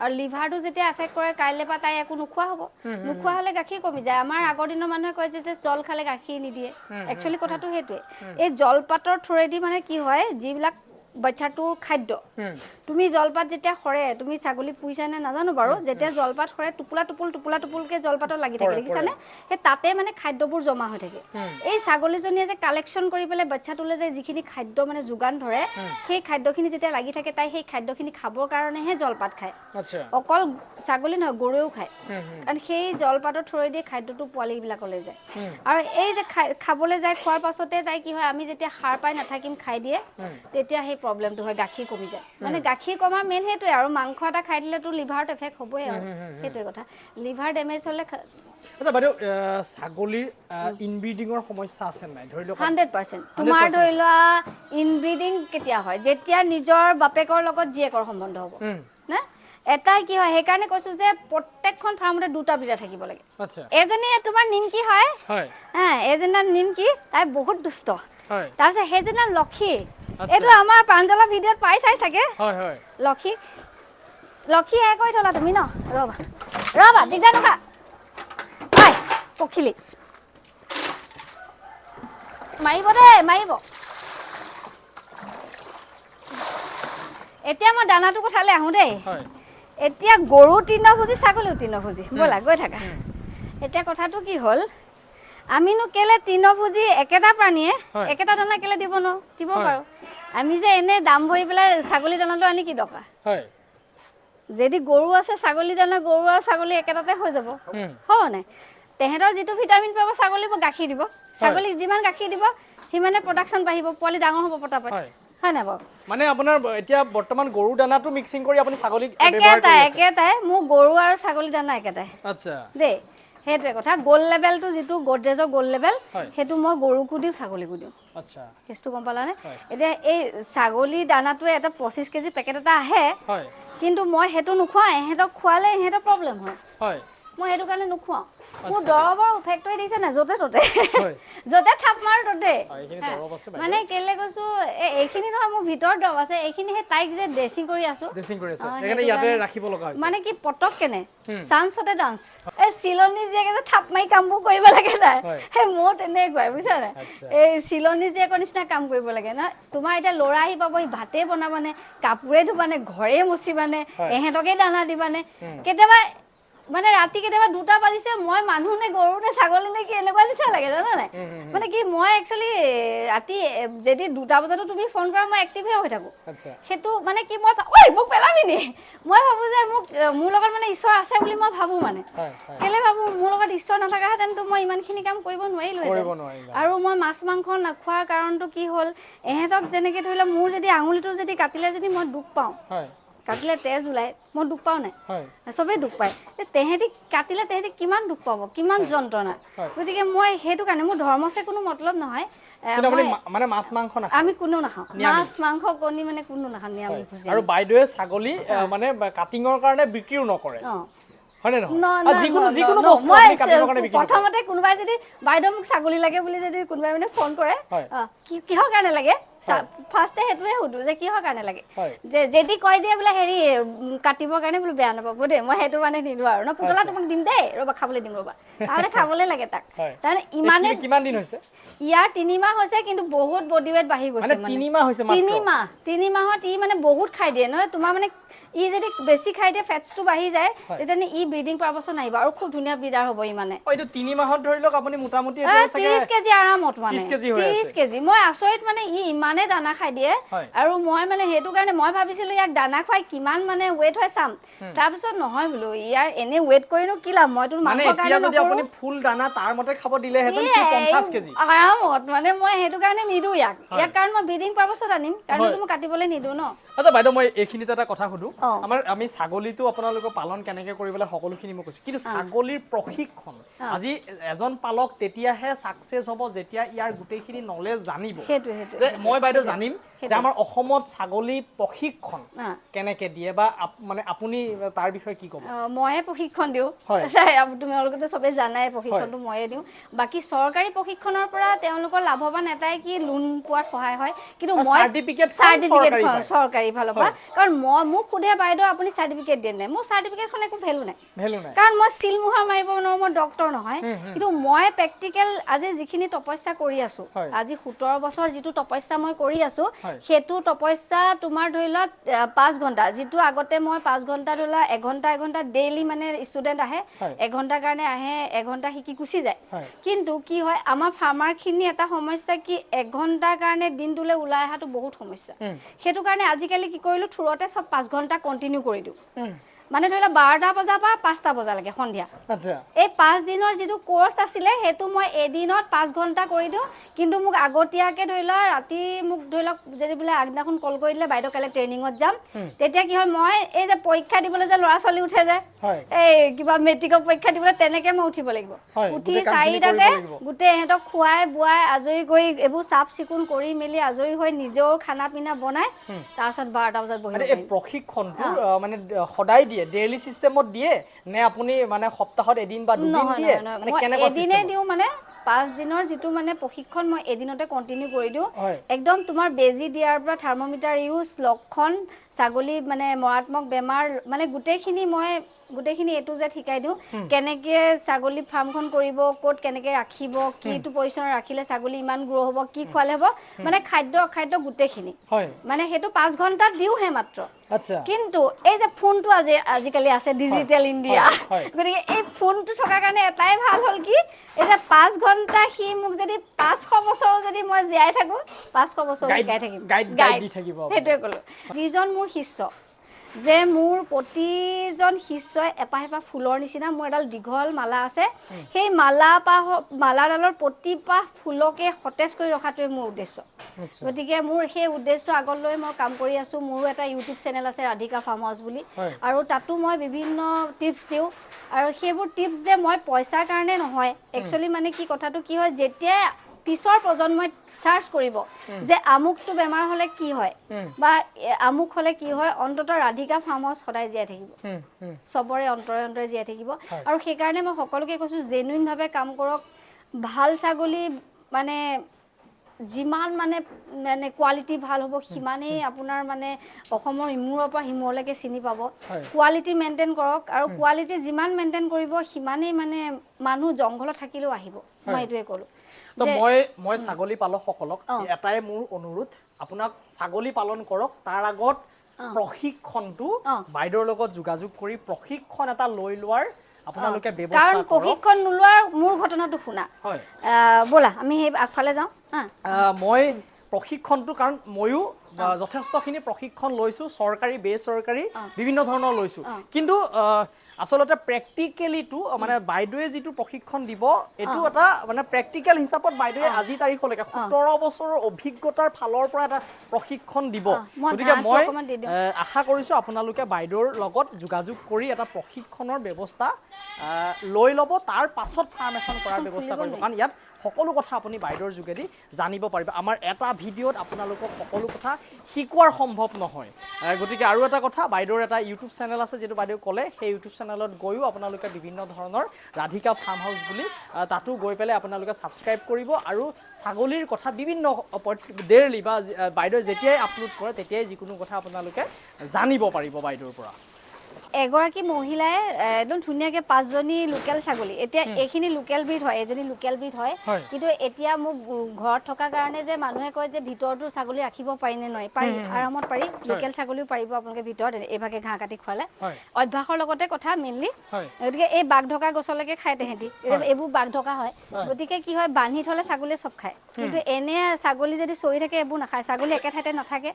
আৰু লিভাৰটো যেতিয়া এফেক্ট কৰে কাইলৈ পৰা তাই একো নোখোৱা হ'ব নোখোৱা হ'লে গাখীৰ কমি যায় আমাৰ আগৰ দিনৰ মানুহে কয় যে জল খালে গাখীৰ নিদিয়ে একচুয়ালি কথাটো সেইটোৱে এই জলপাতৰ থ্ৰুৱেদি মানে কি হয় যিবিলাক বাচ্চাটোৰ খাদ্য তুমি জলপাত যেতিয়া খৰে তুমি ছাগলী পুইছা নে নাজানো বাৰু যেতিয়া জলপাত খৰে টোপোলা টোপোলকে জলপাতৰ লাগি থাকে দেখিছানে সেই তাতে মানে খাদ্যবোৰ জমা হৈ থাকে এই ছাগলীজনীয়ে যে কালেকশ্যন কৰি পেলাই বাচ্চাটোলৈ যে যিখিনি খাদ্য মানে যোগান ধৰে সেই খাদ্যখিনি যেতিয়া লাগি থাকে তাই সেই খাদ্যখিনি খাবৰ কাৰণেহে জলপাত খায় অকল ছাগলী নহয় গৰুৱেও খায় কাৰণ সেই জলপাতৰ থ্ৰুৱেদি খাদ্যটো পোৱালীবিলাকলৈ যায় আৰু এই যে খাবলৈ যায় খোৱাৰ পাছতে তাই কি হয় আমি যেতিয়া সাৰ পাই নাথাকিম খাই দিয়ে তেতিয়া সেই প্ৰব্লেমটো হয় গাখীৰ কমি যায় মানে গাখীৰ কমাৰ মেইন সেইটোৱে আৰু মাংস এটা খাই দিলেতো লিভাৰত এফেক্ট হ'বই আৰু সেইটোৱে কথা লিভাৰ ডেমেজ হ'লে আচ্ছা বাইদেউ ছাগলীৰ ইনব্ৰিডিঙৰ সমস্যা আছে নাই ধৰি লওক 100% তোমাৰ ধৰি লোৱা ইনব্ৰিডিং কেতিয়া হয় যেতিয়া নিজৰ বাপেকৰ লগত জীয়েকৰ সম্বন্ধ হ'ব না এটাই কি হয় সেইকাৰণে কৈছো যে প্ৰত্যেকখন ফাৰ্মতে দুটা বিজা থাকিব লাগে এজনী তোমাৰ নিমকি হয় এজনীৰ নিমকি তাই বহুত দুষ্ট তাৰপিছত সেইজনীৰ লক্ষী এইটো আমাৰ প্ৰাঞ্জলা ভিডিঅ'ত পাই চাই চাগে লক্ষী কৈ থলা তুমি ন ৰবা দিগদাৰ নকা পখিলি মাৰিব দেই মাৰিব এতিয়া মই দানাটো কথালৈ আহোঁ দেই এতিয়া গৰু তৃণভোজী ছাগলীও তৃণভোজী ব'লা গৈ থাকা এতিয়া কথাটো কি হ'ল আমিনো কেলে তৃণভোজী একেটা প্ৰাণীয়ে একেটা দানা কেলে দিব পাৰোঁ আমি যে এনে দাম ভৰি পেলাই ছাগলী দানাটো আনি কি দৰকাৰ যদি গৰু আছে ছাগলী দানা গৰু আৰু ছাগলী একেটাতে হৈ যাব হ'ব নাই তেহেঁতৰ যিটো ভিটামিন পাব ছাগলী গাখীৰ দিব ছাগলীক যিমান গাখীৰ দিব সিমানে প্ৰডাকশ্যন বাঢ়িব পোৱালি ডাঙৰ হ'ব পটাপট হয় নাই বাৰু মানে আপোনাৰ এতিয়া বৰ্তমান গৰু দানাটো মিক্সিং কৰি আপুনি ছাগলীক একেটাই মোৰ গৰু আৰু ছাগলী দানা একেটাই আচ্ছা দেই সেইটোৱে কথা গোল লেভেলটো যিটো গডৰেজৰ গোল লেভেল সেইটো মই গৰুকো দিওঁ ছাগলীকো দিওঁ আচ্ছা কেছটো গম পালানে এতিয়া এই ছাগলী দানাটোৱে এটা 25 কেজি পেকেট এটা আহে কিন্তু মই সেইটো নোখোৱাওঁ এহেঁতক খোৱালে এহেঁতৰ প্ৰব্লেম হয় মই সেইটো কাৰণে নুখুৱাও মোৰ দৰবৰ ফেক্টৰী দিছে না যতে ততে যতে থাপ মাৰ ততে মানে কেলে কৈছো এইখিনি নহয় মোৰ ভিতৰত দৰব আছে এইখিনি হে তাইক যে ড্ৰেছিং কৰি আছে সেইকাৰণে ইয়াতে ৰাখিব লগা হৈছে মানে কি পটক কেনে চান্সতে ডান্স এই চিলনি জিয়াকে যে থাপ মাৰি কামবোৰ কৰিব লাগে নাই হে মোৰ তেনেকুৱাই বুজিছা নাই এই চিলনি জিয়াকৰ নিচিনা কাম কৰিব লাগে না তোমাৰ এতিয়া ল'ৰা আহি পাব ভাতে বনাবানে কাপোৰে ধুবানে ঘৰে মুচিবানে এহেঁতকে দানা দিবানে কেতিয়াবা মানে ৰাতি কেতিয়াবা 2টা বাজিছে মই মানুহ নে গৰু নে ছাগলী নে কি এনেকুৱা নিচিনা লাগে জানা নাই মানে কি মই একচুয়ালি ৰাতি যদি 2টা বজাতো তুমি ফোন কৰা মই এক্টিভ হৈ থাকো হেতু মানে কি মই ঐ মোক পেলাবি নি মই ভাবো যে মোক মোৰ লগত মানে ঈশ্বৰ আছে বুলি মই ভাবো মানে কেলে ভাবো মোৰ লগত ঈশ্বৰ নাথাকা হেতেন তো মই ইমানখিনি কাম কৰিব নোৱাৰিলো আৰু মই মাছ মাংস নাখোৱাৰ কাৰণটো কি হ'ল এহেতক যেনেকে ধৰিলে মোৰ যদি আঙুলিটো যদি কাটিলে যদি মই দুখ পাওঁ কাটিলে তেজ ওলাই মই দুখ পাওঁ নাই সবেই দুখ পায় তেহেঁতি কাটিলে তেহেঁতি কিমান দুখ পাব কিমান যন্ত্ৰণা গতিকে মই সেইটো কাৰণে মোৰ ধৰ্মছে কোনো মতলব নহয় মানে মাছ মাংস নাখায় আমি কোনো নাখাওঁ মাছ মাংস কণী মানে কোনো নাখাওঁ নিৰামিষ আৰু বাইদেৱে ছাগলী মানে কাটিঙৰ কাৰণে বিক্ৰীও নকৰে প্ৰথমতে কোনোবাই যদি বাইদেউ মোক ছাগলী লাগে বুলি যদি কোনোবাই মানে ফোন কৰে কিহৰ কাৰণে লাগে ফাৰ্ষ্টে সেইটোৱে সুধো যে কিহৰ কাৰণে লাগে যে যদি কৈ দিয়ে বোলে হেৰি কাটিবৰ কাৰণে বোলে বেয়া নাপাব দেই মই সেইটো মানে নিদিওঁ আৰু ন পুতলা তোমাক দিম দেই ৰ'বা খাবলৈ দিম ৰ'বা তাৰমানে খাবলৈ লাগে তাক তাৰমানে ইমানে কিমান দিন হৈছে ইয়াৰ 3 মাহ হৈছে কিন্তু বহুত বডি ৱেট বাঢ়ি গৈছে মানে 3 মাহ হৈছে মাত্ৰ 3 মাহত ই মানে বহুত খাই দিয়ে নহয় তোমাৰ মানে ই যদি বেছি খাই দিয়ে ফেটছটো বাঢ়ি যায় তেতিয়া ই ব্ৰিডিং পাৰপাছত নাহিব আৰু খুব ধুনীয়া ব্ৰিডাৰ হ'ব ই মানে এইটো 3 মাহত ধৰি লওক আপুনি মোটামুটি 30 কেজি আৰামত মানে 30 কেজি মই আচৰিত মানে ই ইমানে দানা খাই দিয়ে আৰু মই মানে সেইটো কাৰণে মই ভাবিছিলো ইয়াক দানা খুৱাই কিমান মানে ৱেট হয় চাম তাৰপিছত নহয় বোলো ইয়াৰ এনে ৱেট কৰিনো কি লাভ মই তোৰ মাংস কাৰণে এতিয়া যদি আপুনি ফুল দানা তাৰ মতে খাব দিলে হেতেন 50 কেজি আৰামত মানে মই সেইটো কাৰণে নিদো ইয়াক কাৰণ মই ব্ৰিডিং পাৰপাছত আনিম কাৰণ তুমি কাটিবলৈ নিদো ন আচ্ছা বাইদেউ মই এইখিনিতে এটা কথা সুধো আমি ছাগলীটো আপোনালোকৰ পালন কেনেকৈ কৰিবলৈ সকলোখিনি মই কৈছো কিন্তু ছাগলীৰ প্ৰশিক্ষণ আজি এজন পালক তেতিয়াহে সাকসেস হ'ব যেতিয়া ইয়াৰ গোটেইখিনি নলেজ জানিব যে মই বাইদেউ জানিম যে আমাৰ অসমত ছাগলী প্ৰশিক্ষণ কেনেকৈ দিয়ে বা মানে আপুনি তাৰ বিষয়ে কি ক'ব ময়ে প্ৰশিক্ষণ দিওঁ তোমালোকে সবে জানাই প্ৰশিক্ষণটো ময়ে দিওঁ বাকি চৰকাৰী প্ৰশিক্ষণৰ পৰা তেওঁলোকৰ লাভৱান এটাই কি লোন পোৱাত সহায় হয় কিন্তু মই চাৰ্টিফিকেট চৰকাৰী ফালৰ পৰা কাৰণ মই মোক খুদে বাইদেউ আপুনি চাৰ্টিফিকেট দিয়ে নাই মোৰ চাৰ্টিফিকেটখন একো ভেলু নাই কাৰণ মই সিল মুহা মাৰিব নোৱাৰো মই ডক্টৰ নহয় কিন্তু মই প্ৰেক্টিকেল আজি যিখিনি তপস্যা কৰি আছো আজি 17 বছৰ যিটো তপস্যা মই কৰি আছো হেতু তপস্যা তোমাৰ ধৰিলা 5 ঘণ্টা যেটো আগতে মই 5 ঘণ্টা ধৰিলা 1 ঘণ্টা ডেইলি মানে ষ্টুডেন্ট আহে 1 ঘণ্টা কাৰণে আহে 1 ঘণ্টা শিকি গুছি যায় কিন্তু কি হয় আমাৰ ফাৰ্মাৰ খিনি এটা সমস্যা কি 1 ঘণ্টাৰ কাৰণে দিনটোলে ওলাই আহাটো বহুত সমস্যা হেতু কাৰণে আজিকালি কি কৰিলো থুৰতে সব 5 ঘণ্টা কন্টিনিউ কৰি দিও মানে ধৰিলা 12টা বজাৰ পৰা 5টা বজালৈকে সন্ধিয়া আচ্ছা এই 5 দিনৰ যেটো কোৰ্স আছিল হেতু মই এদিনত 5 ঘণ্টা কৰি দিও কিন্তু মোক আগতিয়াকে ধৰিলা ৰাতি মোক ধৰিলা যদি বলে আগদিনাখন কল কৰি দিলে বাইদেউ কালে ট্ৰেইনিংত যাম তেতিয়া কি হয় মই এই যে পৰীক্ষা দিবলৈ যে লৰা চলি উঠে যে এই কিবা মেট্ৰিকৰ পৰীক্ষা দিবলৈ তেনেকে মই উঠিব লাগিব উঠি 4টাতে গুটে এহেতক খুৱাই বুৱাই আজৰি কৰি এবোৰ সাফ চিকুন কৰি মেলি আজৰি হৈ নিজেও খানা পিনা বনাই তাৰছত 12টা বজাত বহিব এই প্ৰশিক্ষণটো মানে সদায় ডেইলি সিস্টেমত দিয়ে নে আপুনি মানে সপ্তাহত এদিন বা দুদিন দিয়ে মানে কেনেকৈ সিস্টেম এদিনে দিও মানে 5 দিনৰ যেটো মানে প্ৰশিক্ষণ মই এদিনতে কন্টিনিউ কৰি দিও একদম তোমাৰ বেজি দিয়াৰ পৰা থাৰ্মোমিটাৰ ইউজ লক্ষণ ছাগলী মানে মৰাত্মক বেমাৰ মানে গুটেখিনি এটু যে ঠিকাই দিও কেনেকে ছাগলী ফাৰ্মখন কৰিব কোট কেনেকে ৰাখিব কিটো পজিশনত ৰাখিলে ছাগলী ইমান গ্ৰো হ'ব কি খোৱালে হ'ব মানে খাদ্য গুটেখিনি মানে হেতু 5 ঘণ্টাত দিও হে মাত্ৰ আচ্ছা কিন্তু এই যে ফোনটো আজিকালি আছে ডিজিটাল ইন্ডিয়া গতিকে এই ফোনটো থকা কাৰণে এটাই ভাল হল কি এই যে 5 ঘণ্টা হি মোক যদি 500 বছৰ যদি মই জিয়াই থাকো 500 বছৰ জিয়াই থাকিম গাইড দি থাকিব হেতুৱে কলো যিজন মোৰ শিষ্য যে মোৰ প্ৰতিজন শিষ্যই এপাহেপা ফুলৰ নিচিনা মোৰ এডাল দীঘল মালা আছে সেই মালাডালৰ প্ৰতিপা ফুলকে সতেজ কৰি ৰখাটোৱে মোৰ উদ্দেশ্য গতিকে মোৰ সেই উদ্দেশ্য আগলৈ মই কাম কৰি আছো মোৰ এটা ইউটিউব চেনেল আছে ৰাধিকা ফাৰ্ম হাউস বুলি আৰু তাতো মই বিভিন্ন টিপস দিও আৰু সেইবোৰ টিপস যে মই পইচাৰ কাৰণে নহয় একচুয়ালি মানে কি কথাটো কি হয় যেতিয়া পিছৰ প্ৰজন্মই চাৰ্চ কৰিব যে আমুকটো বেমাৰ হলে কি হয় বা আমুক হলে কি হয় অন্ততঃ ৰাধিকা ফাৰ্ম হাউচ সদায় জীয়াই থাকিব সবৰে অন্তৰে অন্তৰে জীয়াই থাকিব আৰু সেই কাৰণে মই সকলোকে কৈছো জেনুইন ভাৱে কাম কৰক ভাল ছাগলী মানে যিমান মানে মানে কোৱালিটি ভাল হ'ব সিমানেই আপোনাৰ মানে অসমৰ ইমূৰৰ পৰা সিমূৰলৈকে চিনি পাব কোৱালিটি মেইনটেইন কৰক আৰু কোৱালিটি যিমান মেইনটেইন কৰিব সিমানেই মানে মানুহ জংঘলত থাকিলেও আহিব মই এইটোৱে ক'লো তো মই ছাগলী পালকসকলক এটাই মোৰ অনুৰোধ আপোনাক ছাগলী পালন কৰক তাৰ আগত প্ৰশিক্ষণটো বাইদেউৰ লগত যোগাযোগ কৰি প্ৰশিক্ষণ এটা লৈ লোৱাৰ আপোনালোকে ব্যৱস্থা কৰক কাৰণ প্ৰশিক্ষণ নোলোৱাৰ মোৰ ঘটনাটো শুনা হয় বলা আমি সেই আগফালে যাওঁ মই প্ৰশিক্ষণটো কাৰণ ময়ো যথেষ্টখিনি প্ৰশিক্ষণ লৈছো চৰকাৰী বেচৰকাৰী বিভিন্ন ধৰণৰ লৈছো কিন্তু আসলতে প্ৰেক্টিকেলিটো মানে বাইদেউৱে যিটো প্ৰশিক্ষণ দিব এটো এটা মানে প্ৰেক্টিকেল হিচাপত বাইদেউৱে আজি তাৰিখলৈকে 17 বছৰৰ অভিজ্ঞতাৰ ফালৰ পৰা এটা প্ৰশিক্ষণ দিব গতিকে মই আশা কৰিছো আপোনালোকে বাইদেউৰ লগত যোগাযোগ কৰি এটা প্ৰশিক্ষণৰ ব্যৱস্থা লৈ ল'ব তাৰ পাছত ফাৰ্ম এখন কৰাৰ ব্যৱস্থা কৰিব কাৰণ ইয়াত সকলো কথা আপুনি বাইদেউৰ যোগেদি জানিব পাৰিব আমাৰ এটা ভিডিঅ'ত আপোনালোকক সকলো কথা শিকোৱাৰ সম্ভৱ নহয় গতিকে আৰু এটা কথা বাইদেউৰ এটা ইউটিউব চেনেল আছে যেটো বাইদেউ ক'লে সেই ইউটিউব চেনেলত গৈও আপোনালোকে বিভিন্ন ধৰণৰ ৰাধিকা ফাৰ্ম হাউস বুলি তাতো গৈ পেলাই আপোনালোকে সাবস্ক্ৰাইব কৰিব আৰু ছাগলীৰ কথা বিভিন্ন ডেইলি বা বাইদেউ যেতিয়াই আপলোড কৰে তেতিয়াই যিকোনো কথা আপোনালোকে জানিব পাৰিব বাইদেউৰ পৰা এগৰাকী মহিলাই একদম ধুনীয়াকে 5 জনী লোকেল ছাগলী এতিয়া এইখিনি লোকেল ব্ৰিড হয় এজনী লোকেল ব্ৰিড হয় কিন্তু এতিয়া মোক ঘৰত থকা কাৰণে যে মানুহে কয় যে ভিতৰটো ছাগলী ৰাখিব পাৰি নে নহয় পাৰি আৰামত পাৰি লোকেল ছাগলীও পাৰিব আপোনালোকে ভিতৰত এভাগে ঘাঁহ কাটি খোৱালে অভ্যাসৰ লগতে কথা মেইনলি গতিকে এই বাঘ ঢকা গছলৈকে খায় তেহেঁতি এইবোৰ বাঘ ঢকা হয় গতিকে কি হয় বান্ধি থলে ছাগলীয়ে চব খায় কিন্তু এনে ছাগলী যদি চৰি থাকে এইবোৰ নাখায় ছাগলী একে ঠাইতে নাথাকে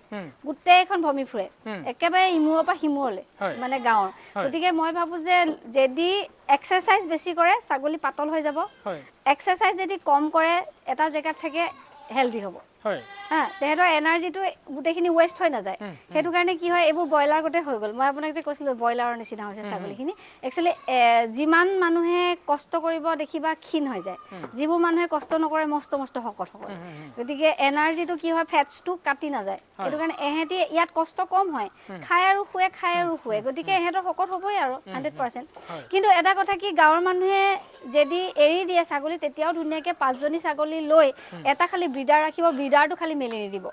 গোটেইখন ভমি ফুৰে একেবাৰে ইমূৰৰ পৰা সিমূৰলৈ মানে গাঁৱৰ গতিকে মই ভাবো যে যদি এক্সাৰসাইজ বেছি কৰে ছাগলী পাতল হৈ যাব এক্সাৰসাইজ যদি কম কৰে এটা জেগাত থাকে হেলদি হ'ব তেহেঁতৰ এনাৰ্জিটো গোটেইখিনি ৱেষ্ট হৈ নাযায় সেইটো কাৰণে কি হয় এইবোৰ ব্ৰইলাৰ গোটেই হৈ গ'ল মই আপোনাক যে কৈছিলোঁ ব্ৰইলাৰৰ নিচিনা হৈছে ছাগলীখিনি একচুৱেলি যিমান মানুহে কষ্ট কৰিব দেখিবা ক্ষীণ হৈ যায় যিবোৰ মানুহে কষ্ট নকৰে মস্ত মস্ত শকত হ'ব গতিকে এনাৰ্জিটো কি হয় ফেটছটো কাটি নাযায় সেইটো কাৰণে এহেঁতি ইয়াত কষ্ট কম হয় খায় আৰু শুৱে গতিকে এহেঁতৰ শকত হ'বই আৰু 100% কিন্তু এটা কথা কি গাঁৱৰ মানুহে যদি এৰি দিয়ে ছাগলী তেতিয়াও ধুনীয়াকে 5 জনী ছাগলী লৈ এটা খালি ব্ৰিডাৰ ৰাখিব ব্ৰিডাৰটো খালি মেলি নিদিব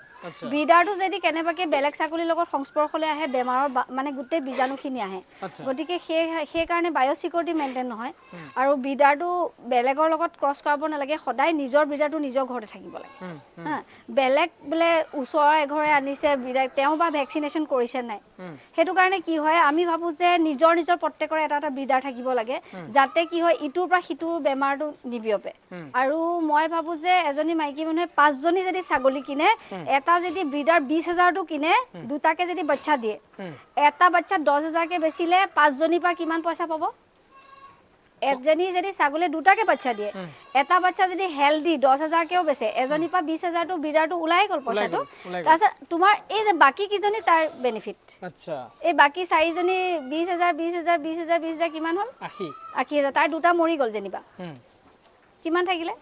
ব্ৰিডাৰটো যদি কেনেবাকে বেলেগ ছাগলীৰ লগত সংস্পৰ্শলৈ আহে বেমাৰৰ মানে গোটেই বীজাণুখিনি আহে গতিকে সেই কাৰণে বায়'চিকিউৰিটি মেইনটেইন নহয় আৰু ব্ৰিডাৰটো বেলেগৰ লগত ক্ৰছ কৰাব নালাগে সদায় নিজৰ ব্ৰিডাৰটো নিজৰ ঘৰতে থাকিব লাগে বেলেগ বোলে ওচৰৰ এঘৰে আনিছে ব্ৰিডাৰ তেওঁ বা ভেকচিনেশ্যন কৰিছে নাই সেইটো কাৰণে কি হয় আমি ভাবো যে নিজৰ প্ৰত্যেকৰে এটা এটা ব্ৰিডাৰ থাকিব লাগে যাতে কি হয় ইটোৰ পৰা সিটোৰ বেমাৰটো নিবিয়পে আৰু মই ভাবো যে এজনী মাইকী মানুহে 5 জনী যদি ছাগলী কিনে এটা যদি ব্ৰিডাৰ 20,000টো কিনে দুটাকে যদি বাচ্চা দিয়ে এটা বাচ্চা 10,000কে বেচিলে 5 জনীৰ পৰা কিমান পইচা পাব এজনী যদি ছাগলী দুটাকে বাচ্চা দিয়ে এটা বাচ্চা যদি হেলদি 10,000কেও বেচে এজনীৰ পৰা 20,000টো ব্ৰিডাৰটো ওলাই গ'ল পইচাটো তাৰপিছত তোমাৰ এই যে বাকী কিজনী তাৰ বেনিফিট আচ্ছা এই বাকী 4 জনী 20,000 কিমান হ'ল 80,000 তাৰ দুটা মৰি গ'ল যেনিবা কিমান থাকিলে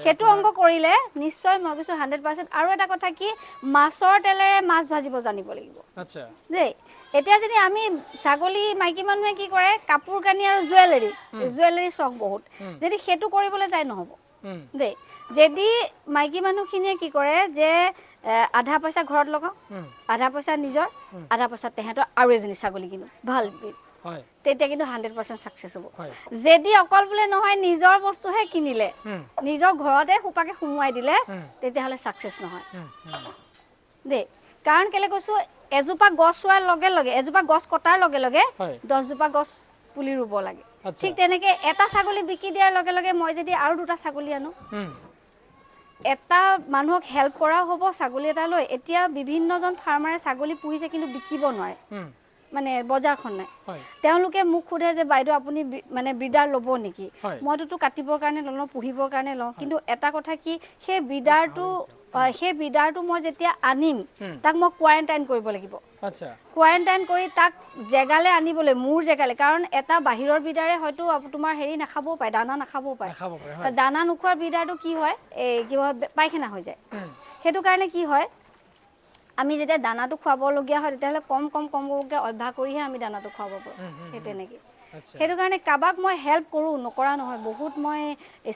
হেতু অংক কৰিলে নিশ্চয় মই কৈছো 100% আৰু এটা কথা কি মাছৰ তেলেৰে মাছ ভাজিব জানিব লাগিব আচ্ছা দেই এতিয়া যদি আমি ছাগলী মাইকী মানুহে কি কৰে কাপোৰ কানি আৰু জুৱেলাৰী চখ বহুত যদি হেতু কৰিবলৈ যায় নহব দেই যদি মাইকী মানুহখিনিয়ে কি কৰে যে আধা পইচা ঘৰত লগাও আধা পইচা নিজৰ আধা পইচা তেহেঁতৰ আৰু এজনী ছাগলী কিনো ভাল তেতিয়া কিন্তু 100% সাকসেস হ'ব যদি অকল বোলে নহয় নিজৰ বস্তুহে কিনিলে নিজৰ ঘৰতে হুপাকে সুমুৱাই দিলে তেতিয়া হলে সাকসেস নহয় দে কাৰণ কেলে কৈছো এজোপা গছ ৰোৱাৰ লগে লগে এজোপা গছ কটাৰ লগে লগে 10 জোপা গছ পুলি ৰুব লাগে ঠিক তেনেকে এটা ছাগলী বিকি দিয়াৰ লগে লগে মই যদি আৰু দুটা ছাগলী আনো এটা মানুহক হেল্প কৰা হ'ব ছাগলী এটা লৈ এতিয়া বিভিন্নজন ফাৰ্মাৰে ছাগলী পুহিছে কিন্তু বিকিব নোৱাৰে মানে বজাৰখন নাই তেওঁলোকে মোক খুদে যে বাইদেউ আপুনি মানে ব্ৰিডাৰ ল'ব নেকি মইতো কাটিবৰ কাৰণে লওঁ পুহিবৰ কাৰণে লওঁ কিন্তু এটা কথা কি সেই ব্ৰিডাৰটো সেই ব্ৰিডাৰটো মই যেতিয়া আনিম তাক মই কোৱাৰেণ্টাইন কৰিব লাগিব আচ্ছা কোৱাৰেণ্টাইন কৰি তাক জেগালে আনিবলৈ মোৰ জেগালে কাৰণ এটা বাহিৰৰ ব্ৰিডাৰে হয়তো তোমাৰ হেৰি নাখাবও পাৰে দানা নাখাবও পাৰে দানা নোখোৱাৰ ব্ৰিডাৰটো কি হয় কিবা পায়খানা হৈ যায় সেইটো কাৰণে কি হয় আমি যেতিয়া দানাটো খুৱাবলগীয়া হয় তেতিয়াহ'লে কমকৈ অভ্যাস কৰিহে আমি দানাটো খুৱাব পাৰোঁ সেই তেনেকৈ সেইটো কাৰণে কাবাক মই হেল্প কৰোঁ নকৰা নহয় বহুত মই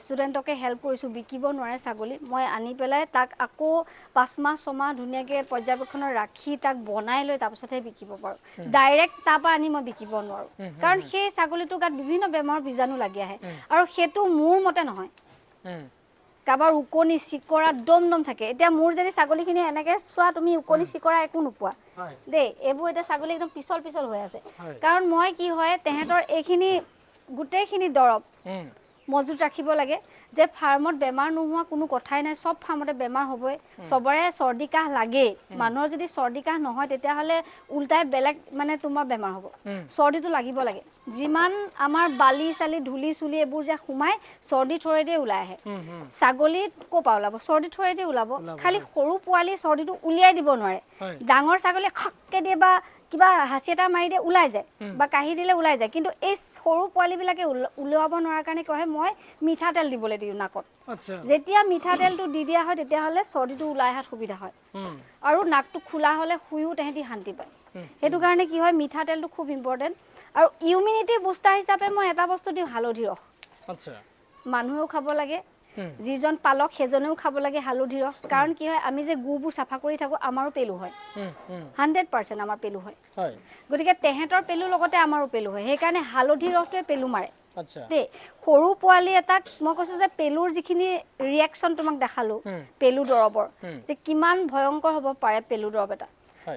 ষ্টুডেণ্টকে হেল্প কৰিছোঁ বিকিব নোৱাৰে ছাগলী মই আনি পেলাই তাক আকৌ 5 মাহ 6 মাহ ধুনীয়াকৈ পৰ্যবেক্ষণত ৰাখি তাক বনাই লৈ তাৰপিছতহে বিকিব পাৰোঁ ডাইৰেক্ট তাৰপৰা আনি মই বিকিব নোৱাৰোঁ কাৰণ সেই ছাগলীটোৰ গাত বিভিন্ন বেমাৰৰ বীজাণু লাগি আহে আৰু সেইটো মোৰ মতে নহয় কাবাৰ উকনি চিকৰা দম থাকে এতিয়া মোৰ যদি ছাগলীখিনি এনেকৈ চোৱা তুমি উকনি চিকৰা একো নোপোৱা দেই এইবোৰ এতিয়া ছাগলী একদম পিছল হৈ আছে কাৰণ মই কি হয় তেহেঁতৰ এইখিনি গোটেইখিনি দৰৱ মজুত ৰাখিব লাগে যে ফাৰ্মত বেমাৰ নোহোৱা কোনো কথাই নাই সব ফাৰ্মতে বেমাৰ হ'বই সবৰে চৰ্দি কাহ লাগেই মানুহৰ যদি চৰ্দি কাহ নহয় তেতিয়াহ'লে উল্টাই বেলেগ মানে তোমাৰ বেমাৰ হ'ব চৰ্দিটো লাগিব লাগে যিমান আমাৰ বালি চালি ধূলি চুলি এইবোৰ যে সোমাই চৰ্দি থৰেদি ওলাই আহে ছাগলীত ক'পা ওলাব চৰ্দি থৰেদি ওলাব খালি সৰু পোৱালি চৰ্দিটো উলিয়াই দিব নোৱাৰে ডাঙৰ ছাগলী খককে দিয়ে বা কিবা হাসি এটা মাৰি দিয়ে ওলাই যায় বা কাহি দিলে ওলাই যায় কিন্তু এই সৰু পোৱালিবিলাকে উলিয়াব নোৱাৰাৰ কাৰণে কয় মই মিঠাতেল দিবলৈ দিওঁ নাকত যেতিয়া মিঠাতেলটো দি দিয়া হয় তেতিয়াহ'লে চৰ্দিটো ওলাই অহাত সুবিধা হয় আৰু নাকটো খোলা হ'লে শুইও তেহেঁতি শান্তি পায় সেইটো কাৰণে কি হয় মিঠাতেলটো খুব ইম্পৰ্টেণ্ট আৰু ইমিউনিটি বুষ্টাৰ হিচাপে মই এটা বস্তু দিওঁ হালধি ৰস মানুহেও খাব লাগে যিজন পালক সেইজনেও খাব লাগে হালধি ৰস কাৰণ কি হয় আমি যে গুবোৰ চাফা কৰি থাকোঁ আমাৰো পেলু হয় 100% আমাৰ পেলু হয় গতিকে তেহেঁতৰ পেলুৰ লগতে আমাৰো পেলু হয় সেইকাৰণে হালধি ৰসটোৱে পেলু মাৰে দেই সৰু পোৱালি এটাক মই কৈছোঁ যে পেলুৰ যিখিনি ৰিয়েকশ্যন তোমাক দেখালোঁ পেলু দৰৱৰ যে কিমান ভয়ংকৰ হ'ব পাৰে পেলু দৰৱ এটা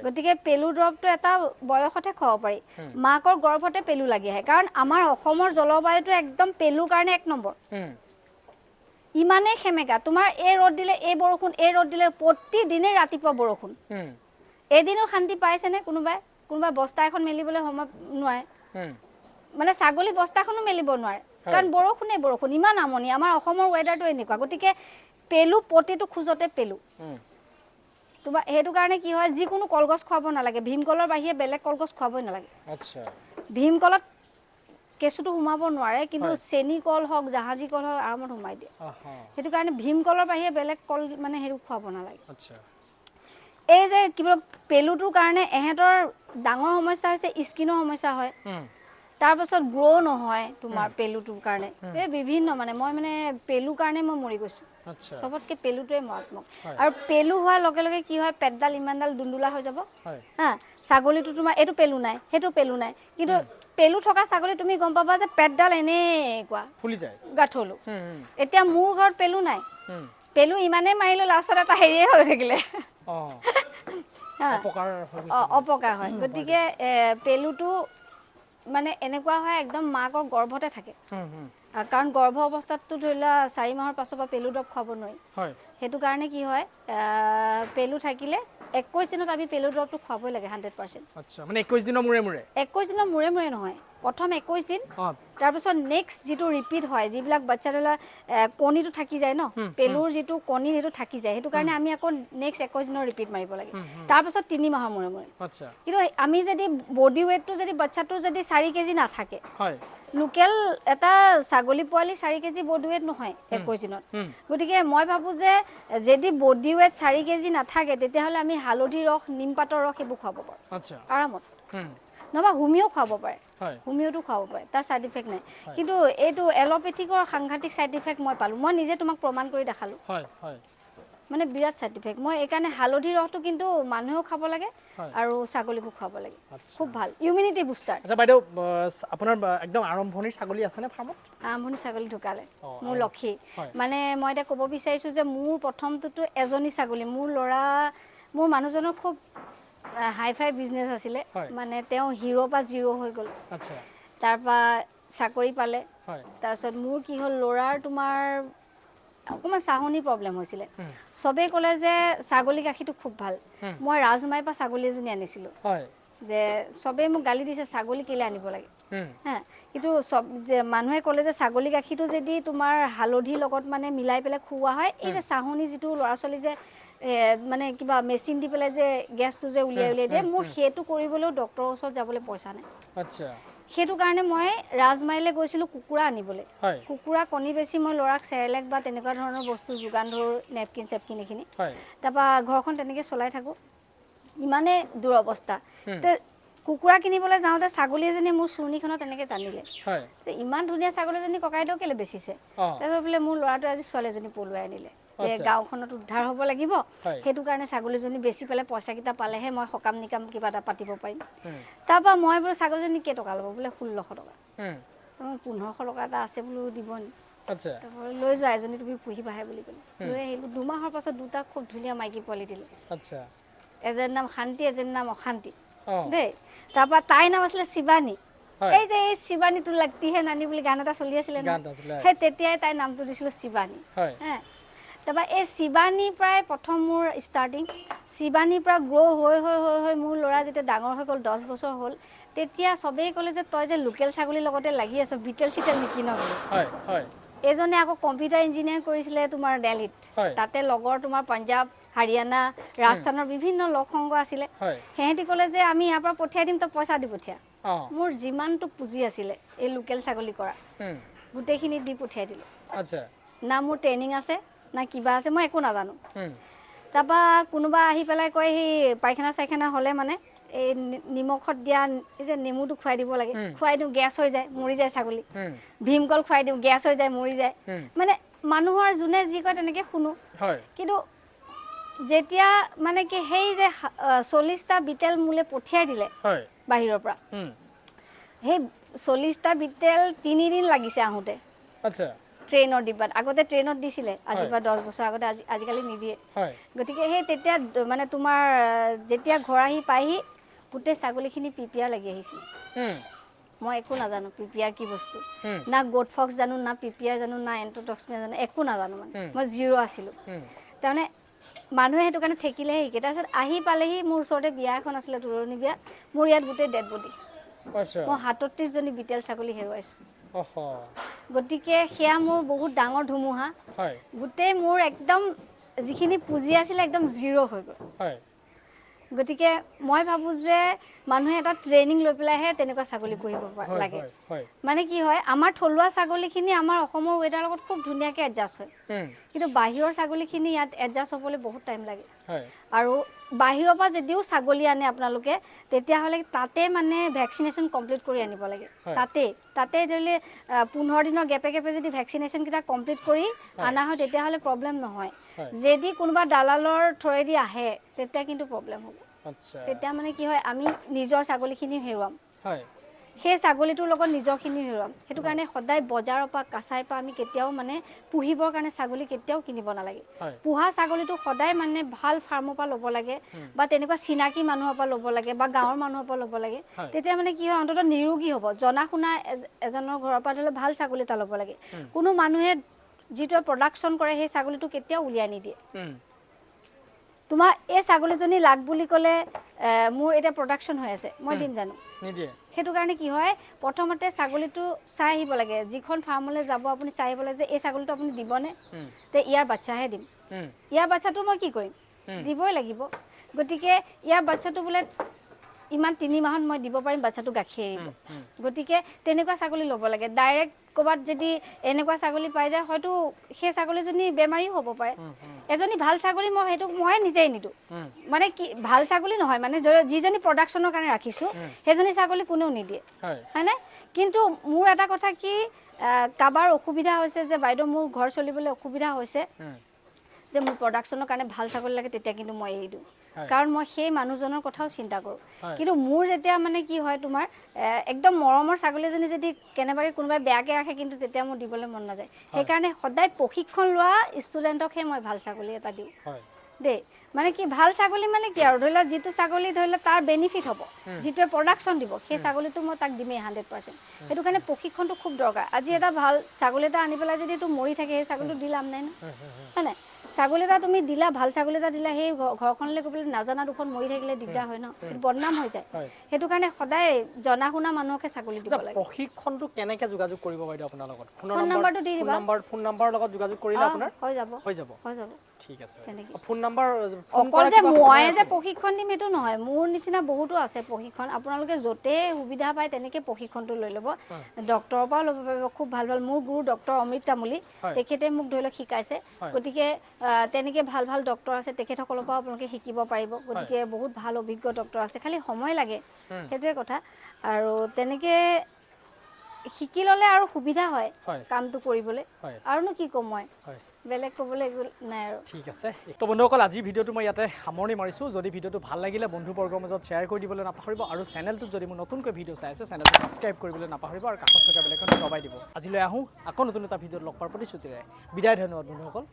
গতিকে পেলু দৰৱটো এটা বয়সতে খুৱাব পাৰি মাকৰ গৰ্ভতে পেলু লাগি আহে কাৰণ আমাৰ অসমৰ জলবায়ুটো একদম পেলুৰ কাৰণে 1 নম্বৰ ইমানেই সেমেকা তোমাৰ এই ৰ'দ দিলে এই বৰষুণ এই ৰ'দ দিলে প্ৰতিদিনে ৰাতিপুৱা বৰষুণ এদিনো শান্তি পাইছেনে কোনোবাই বস্তা এখন মেলিবলৈ সময় নোৱাৰে মানে ছাগলী বস্তাখনো মেলিব নোৱাৰে কাৰণ বৰষুণ ইমান আমনি আমাৰ অসমৰ ৱেডাৰটো এনেকুৱা গতিকে পেলু প্ৰতিটো খোজতে পেলু তোমাৰ সেইটো কাৰণে কি হয় যিকোনো কলগছ খুৱাব নালাগে ভীমকলৰ বাহিৰে বেলেগ কলগছ খুৱাবই নালাগে ভীমকলত কেঁচুটো সোমাব নোৱাৰে কিন্তু চেনি কল হওক জাহাজী কল হওক আৰামত সোমাই দিয়ে সেইটো কাৰণে ভীমকলৰ বাহিৰে বেলেগ কল মানে সেইটো খুৱাব নালাগে এই যে কিবা পেলুটোৰ কাৰণে এহেঁতৰ ডাঙৰ সমস্যা হৈছে স্কিনৰ সমস্যা হয় তাৰপাছত গ্ৰ' নহয় তোমাৰ পেলুটোৰ কাৰণে এই বিভিন্ন মানে মই মানে পেলুৰ কাৰণে মই মৰি গৈছোঁ সবতকৈ পেলুটোৱে মাৰাত্মক আৰু পেলু হোৱাৰ লগে লগে কি হয় পেটডাল ইমানডাল দুন্দুলা হৈ যাব হা ছাগলীটো তোমাৰ এইটো পেলু নাই সেইটো পেলু নাই কিন্তু পেলু থকা ছাগলী তুমি গম পাবা যে পেটডাল এনেকুৱা ফুলি যায় গাঁঠলো এতিয়া মোৰ ঘৰত পেলু নাই পেলু ইমানেই মাৰিলো লাষ্টত এটা হেৰিয়ে হৈ থাকিলে অপকাৰ হয় গতিকে পেলুটো মানে এনেকুৱা হয় একদম মাকৰ গৰ্ভতে থাকে কাৰণ গৰ্ভ অৱস্থাততো ধৰি লোৱা 4 মাহৰ পাছৰ পৰা পেলু দৰৱ খুৱাব নোৱাৰি সেইটো কাৰণে কি হয় পেলু থাকিলে 21 দিনত আমি পেলু দৰৱটো খুৱাবই লাগে 100% মানে 21 দিনৰ মূৰে মূৰে 21 দিনৰ মূৰে মূৰে নহয় প্ৰথম 21 দিন তাৰপিছত নেক্সট যিটো ৰিপিট হয় যিবিলাক বাচ্চা ধৰি লোৱা কণীটো থাকি যায় ন পেলুৰ যিটো কণী সেইটো থাকি যায় সেইটো কাৰণে আমি আকৌ নেক্সট 21 দিনৰ ৰিপিট মাৰিব লাগে তাৰপিছত 3 মাহৰ মূৰে মূৰে কিন্তু আমি যদি বডি ৱেটটো যদি বাচ্চাটোৰ যদি 4 কেজি নাথাকে লোকেল এটা ছাগলী পোৱালি 4 কেজি বডি ৱেট নহয় 21 দিনত গতিকে মই ভাবোঁ যে যদি বডি ৱেট 4 কেজি নাথাকে তেতিয়াহ'লে আমি হালধি ৰস নিমপাতৰ ৰস এইবোৰ খুৱাব পাৰোঁ আৰামত নহবা হোমিও খুৱাব পাৰে হোমিওটো খুৱাব পাৰে তাৰ ছাইড ইফেক্ট নাই কিন্তু এইটো এল'পেথিকৰ সাংঘাতিক ছাইড ইফেক্ট মই পালোঁ মই নিজে তোমাক প্ৰমাণ কৰি দেখালোঁ মানে বিৰাট ছাইড ইফেক্ট মই এইকাৰণে হালধি ৰসটো কিন্তু মানুহেও খাব লাগে আৰু ছাগলীকো খুৱাব লাগে খুব ভাল ইমিউনিটি বুষ্টাৰ বাইদেউ আপোনাৰ একদম আৰম্ভণিৰ ছাগলী আছেনে ফাৰ্মত আৰম্ভণিৰ ছাগলী ঢুকালে মোৰ লক্ষী মানে মই এতিয়া ক'ব বিচাৰিছোঁ যে মোৰ প্ৰথমটোতো এজনী ছাগলী মোৰ ল'ৰা মোৰ মানুহজনৰ খুব হাই ফাই বিজনেছ আছিলে মানে তেওঁ হিৰ' পৰা জিৰ' হৈ গ'ল তাৰপৰা চাকৰি পালে তাৰপিছত মোৰ কি হ'ল ল'ৰাৰ তোমাৰ অকণমান চাহনি প্ৰব্লেম হৈছিলে চবেই ক'লে যে ছাগলী গাখীৰটো খুব ভাল মই ৰাজমাইৰ পৰা ছাগলী এজনী আনিছিলোঁ যে চবেই মোক গালি দিছে ছাগলী কেলৈ আনিব লাগে হা কিন্তু চব যে মানুহে ক'লে যে ছাগলী গাখীৰটো যদি তোমাৰ হালধিৰ লগত মানে মিলাই পেলাই খুওৱা হয় এই যে চাহনি যিটো ল'ৰা ছোৱালী যে মানে কিবা মেচিন দি পেলাই যে গেছটো যে উলিয়াই দিয়ে মোৰ সেইটো কৰিবলৈও ডক্টৰৰ ওচৰত যাবলৈ পইচা নাই আচ্ছা সেইটো কাৰণে মই ৰাজমাইলে গৈছিলোঁ কুকুৰা আনিবলৈ কুকুৰা কণী বেছি মই ল'ৰাক চেৰেলেক বা তেনেকুৱা ধৰণৰ বস্তু যোগান ধৰোঁ নেপকিন চেপকিন এইখিনি তাৰপৰা ঘৰখন তেনেকৈ চলাই থাকোঁ ইমানে দুৰৱস্থা কুকুৰা কিনিবলৈ যাওঁতে ছাগলী এজনী মোৰ চুৰ্ণিখনত তেনেকৈ টানিলে ইমান ধুনীয়া ছাগলীজনী ককাইদেউ কেলৈ বেচিছে তাৰপিছত বোলে মোৰ ল'ৰাটোৱে আজি ছোৱালীজনী পলুৱাই আনিলে যে গাঁওখনত উদ্ধাৰ হ'ব লাগিব সেইটো কাৰণে ছাগলীজনী বেচি পেলাই পইচাকেইটা পালেহে মই সকাম নিকাম কিবা এটা পাতিব পাৰিম তাৰপৰা মই বোলো ছাগলীজনী কেইটকা ল'ব বোলে 1600 টকা 1500 টকা এটা আছে বোলো দিব নি তাৰপৰা লৈ যোৱা এজনী তুমি পুহিবাহে বুলি ক'লে লৈ আহিলোঁ 2 মাহৰ পাছত দুটা খুব ধুনীয়া মাইকী পোৱালি দিলে এজনীৰ নাম শান্তি এজনীৰ নাম অশান্তি দেই তাৰপৰা তাইৰ নাম আছিলে শিৱানী এই যে এই শিৱানী তো লাগতি হে নানি বুলি গান এটা চলি আছিলে সেই তেতিয়াই তাইৰ নামটো দিছিলোঁ শিৱানী তাৰপৰা এই শিৱানীৰ পৰাই প্ৰথম মোৰ ষ্টাৰ্টিং শিৱানীৰ পৰা গ্ৰ' হৈ মোৰ ল'ৰা যেতিয়া ডাঙৰ হৈ গ'ল 10 বছৰ হ'ল তেতিয়া চবেই ক'লে যে তই যে লোকেল ছাগলীৰ লগতে লাগি আছ বিটেল চিটেল নিকিন বুলি এজনে আকৌ কম্পিউটাৰ ইঞ্জিনিয়াৰিং কৰিছিলে তোমাৰ দিল্লীত তাতে লগৰ তোমাৰ পাঞ্জাৱ হাৰিয়ানা ৰাজস্থানৰ বিভিন্ন লগ সংগ আছিলে সেহেঁতি ক'লে যে আমি ইয়াৰ পৰা পঠিয়াই দিম তই পইচা দি পঠিয়া মোৰ যিমানটো পুঁজি আছিলে এই লোকেল ছাগলী কৰা গোটেইখিনি দি পঠিয়াই দিলোঁ না মোৰ ট্ৰেইনিং আছে না কিবা আছে মই একো নাজানো তাৰপৰা কোনোবা আহি পেলাই কয় সেই পায়খানা চাইখানা হ'লে মানে এই নিমখত দিয়া এই যে নেমুটো খুৱাই দিব লাগে খুৱাই দিওঁ গেছ হৈ যায় মৰি যায় ছাগলী ভীমকল খুৱাই দিওঁ গেছ হৈ যায় মৰি যায় মানে মানুহৰ যোনে যি কয় তেনেকৈ শুনো কিন্তু যেতিয়া মানে কি সেই যে 40টা বিটেল মোলে পঠিয়াই দিলে বাহিৰৰ পৰা সেই 40টা বিটেল 3 দিন লাগিছে আহোঁতে ট্ৰেইনৰ ডিব্বাত আগতে ট্ৰেইনত দিছিলে আজিৰ পৰা 10 বছৰ আগতে আজিকালি নিদিয়ে গতিকে সেই তেতিয়া মানে তোমাৰ যেতিয়া ঘৰ আহি পাইহি গোটেই ছাগলীখিনি পিপিয়াৰ লাগি আহিছিল মই একো নাজানো পিপিয়াৰ কি বস্তু না গোট ফক্স জানো না পিপিয়াৰ জানো না এণ্টোটক্সিন জানো একো নাজানো মানে মই জিৰ' আছিলোঁ তাৰমানে মানুহে সেইটো কাৰণে ঠেকিলেহে শিকে তাৰপিছত আহি পালেহি মোৰ ওচৰতে বিয়া এখন আছিলে তোৰণি বিয়া মোৰ ইয়াত গোটেই ডেড বডি মই 37জনী বিটেল ছাগলী হেৰুৱাইছোঁ গতিকে সেয়া মোৰ বহুত ডাঙৰ ধুমুহা গোটেই মোৰ একদম যিখিনি পুঁজি আছিলে একদম জিৰ' হৈ গ'ল গতিকে মই ভাবোঁ যে মানুহে এটা ট্ৰেইনিং লৈ পেলাইহে তেনেকুৱা ছাগলী পুহিব লাগে মানে কি হয় আমাৰ থলুৱা ছাগলীখিনি আমাৰ অসমৰ ৱেডাৰৰ লগত খুব ধুনীয়াকৈ এডজাষ্ট হয় কিন্তু বাহিৰৰ ছাগলীখিনি ইয়াত এডজাষ্ট হ'বলৈ বহুত টাইম লাগে আৰু বাহিৰৰ পৰা যদিও ছাগলী আনে আপোনালোকে তেতিয়াহ'লে তাতে মানে ভেকচিনেশ্যন কমপ্লিট কৰি আনিব লাগে তাতে ধৰিলে 15 দিনৰ গেপে গেপে যদি ভেকচিনেশ্যনকেইটা কমপ্লিট কৰি অনা হয় তেতিয়াহ'লে প্ৰব্লেম নহয় যদি কোনোবা দালালৰ থ্ৰুৱেদি আহে তেতিয়া কিন্তু প্ৰব্লেম হ'ব তেতিয়া মানে কি হয় আমি নিজৰ ছাগলীখিনি হেৰুৱাম সেই ছাগলীটোৰ লগত নিজৰখিনি হেৰুৱাম সেইটো কাৰণে সদায় বজাৰৰ পৰা কাছাইৰ পৰা আমি কেতিয়াও মানে পুহিবৰ কাৰণে ছাগলী কেতিয়াও কিনিব নালাগে পোহা ছাগলীটো সদায় মানে ভাল ফাৰ্মৰ পৰা ল'ব লাগে বা তেনেকুৱা চিনাকি মানুহৰ পৰা ল'ব লাগে বা গাঁৱৰ মানুহৰ পৰা ল'ব লাগে তেতিয়া মানে কি হয় অন্ততঃ নিৰোগী হ'ব জনা শুনা এজনৰ ঘৰৰ পৰা ধৰিলে ভাল ছাগলী এটা ল'ব লাগে কোনো মানুহে যিটো প্ৰডাকশ্যন কৰে সেই ছাগলীটো কেতিয়াও উলিয়াই নিদিয়ে তোমাৰ এই ছাগলীজনী লাগ বুলি ক'লে মোৰ এটা প্ৰডাকশ্যন হৈ আছে মই দিম জানো নিদিয়ে সেইটো কাৰণে কি হয় প্ৰথমতে ছাগলীটো চাই আহিব লাগে যিখন ফাৰ্মলৈ যাব আপুনি চাই আহিব লাগে যে এই ছাগলীটো আপুনি দিবনে তে ইয়াৰ বাচ্চাহে দিম ইয়াৰ বাচ্চাটো মই কি কৰিম দিবই লাগিব গতিকে ইয়াৰ বাচ্চাটো বোলে ইমান 3 মাহত মই দিব পাৰিম বাচ্চাটো গাখীৰ এৰিব গতিকে তেনেকুৱা ছাগলী ল'ব লাগে ডাইৰেক্ট ক'ৰবাত যদি এনেকুৱা ছাগলী পাই যায় হয়তো সেই ছাগলীজনী বেমাৰীও হ'ব পাৰে এজনী ভাল ছাগলী মই সেইটো মই নিজেই নিদিওঁ মানে কি ভাল ছাগলী নহয় মানে যিজনী প্ৰডাকশ্যনৰ কাৰণে ৰাখিছোঁ সেইজনী ছাগলী কোনেও নিদিয়ে হয়নে কিন্তু মোৰ এটা কথা কি কাবাৰ অসুবিধা হৈছে যে বাইদেউ মোৰ ঘৰ চলিবলৈ অসুবিধা হৈছে যে মোৰ প্ৰডাকশ্যনৰ কাৰণে ভাল ছাগলী লাগে তেতিয়া কিন্তু মই এৰি দিওঁ কাৰণ মই সেই মানুহজনৰ কথাও চিন্তা কৰোঁ কিন্তু মোৰ যেতিয়া মানে কি হয় তোমাৰ একদম মৰমৰ ছাগলীজনী যদি কেনেবাকৈ কোনোবাই বেয়াকৈ ৰাখে কিন্তু তেতিয়া মোৰ দিবলৈ মন নাযায় সেইকাৰণে সদায় প্ৰশিক্ষণ লোৱা ষ্টুডেণ্টকহে মই ভাল ছাগলী এটা দিওঁ দেই মানে কি ভাল ছাগলী মানে কি আৰু ধৰি লওক যিটো ছাগলী ধৰি লওক তাৰ বেনিফিট হ'ব যিটোৱে প্ৰডাকশ্যন দিব সেই ছাগলীটো মই তাক দিমেই 100% সেইটো কাৰণে প্ৰশিক্ষণটো খুব দৰকাৰ আজি এটা ভাল ছাগলী এটা আনি পেলাই যদি এইটো মৰি থাকে সেই ছাগলীটো দি লাভ নাই ন হয়নে ছাগলী এটা তুমি দিলা ভাল ছাগলী এটা দিলা সেই ঘৰখনলৈ গৈ পেলাই নাজানা দুখন মৰি থাকিলে দিগদাৰ হয় ন বদনাম হৈ যায় সেইটো কাৰণে সদায় জনা শুনা মানুহকে ছাগলী দিব লাগে প্ৰশিক্ষণটো কেনেকৈ যোগাযোগ কৰিব বাইদেউ আপোনাৰ লগত ফোন নম্বৰটো দি দিবা ফোন নম্বৰৰ লগত যোগাযোগ কৰিলে আপোনাৰ হৈ যাব ঠিক আছে ফোন নম্বৰ অকল যে মই যে প্ৰশিক্ষণ দিম সেইটো নহয় মোৰ নিচিনা বহুতো আছে প্ৰশিক্ষণ আপোনালোকে য'তে সুবিধা পায় তেনেকৈ প্ৰশিক্ষণটো লৈ ল'ব ডক্টৰৰ পৰা ল'ব পাৰিব খুব ভাল ভাল মোৰ গুৰু ডক্টৰ অমৃত তামুলী তেখেতে মোক ধৰি লওক শিকাইছে গতিকে তেনেকৈ ভাল ভাল ডক্টৰ আছে তেখেতসকলৰ পৰা আপোনালোকে শিকিব পাৰিব গতিকে বহুত ভাল অভিজ্ঞ ডক্টৰ আছে খালি সময় লাগে সেইটোৱে কথা আৰু তেনেকৈ শিকি ল'লে আৰু সুবিধা হয় কামটো কৰিবলৈ আৰুনো কি ক'ম মই বেলেগ ক'বলৈ নাই আৰু ঠিক আছে তো বন্ধুসকল আজি ভিডিঅ'টো মই ইয়াতে সামৰণি মাৰিছোঁ যদি ভিডিঅ'টো ভাল লাগিলে বন্ধুবৰ্গৰ মাজত শ্বেয়াৰ কৰি দিবলৈ নাপাহৰিব আৰু চেনেলটোত যদি মোৰ নতুনকৈ ভিডিঅ' চাই আছে চেনেলটো ছাবস্ক্ৰাইব কৰিবলৈ নাপাহৰিব আৰু কাষত থকা বেলেগখন দবাই দিব আজিলৈ আহোঁ আকৌ নতুন এটা ভিডিঅ'ত লগ পোৱাৰ প্ৰতিশ্ৰুতিৰে বিদায় ধন্যবাদ বন্ধুসকল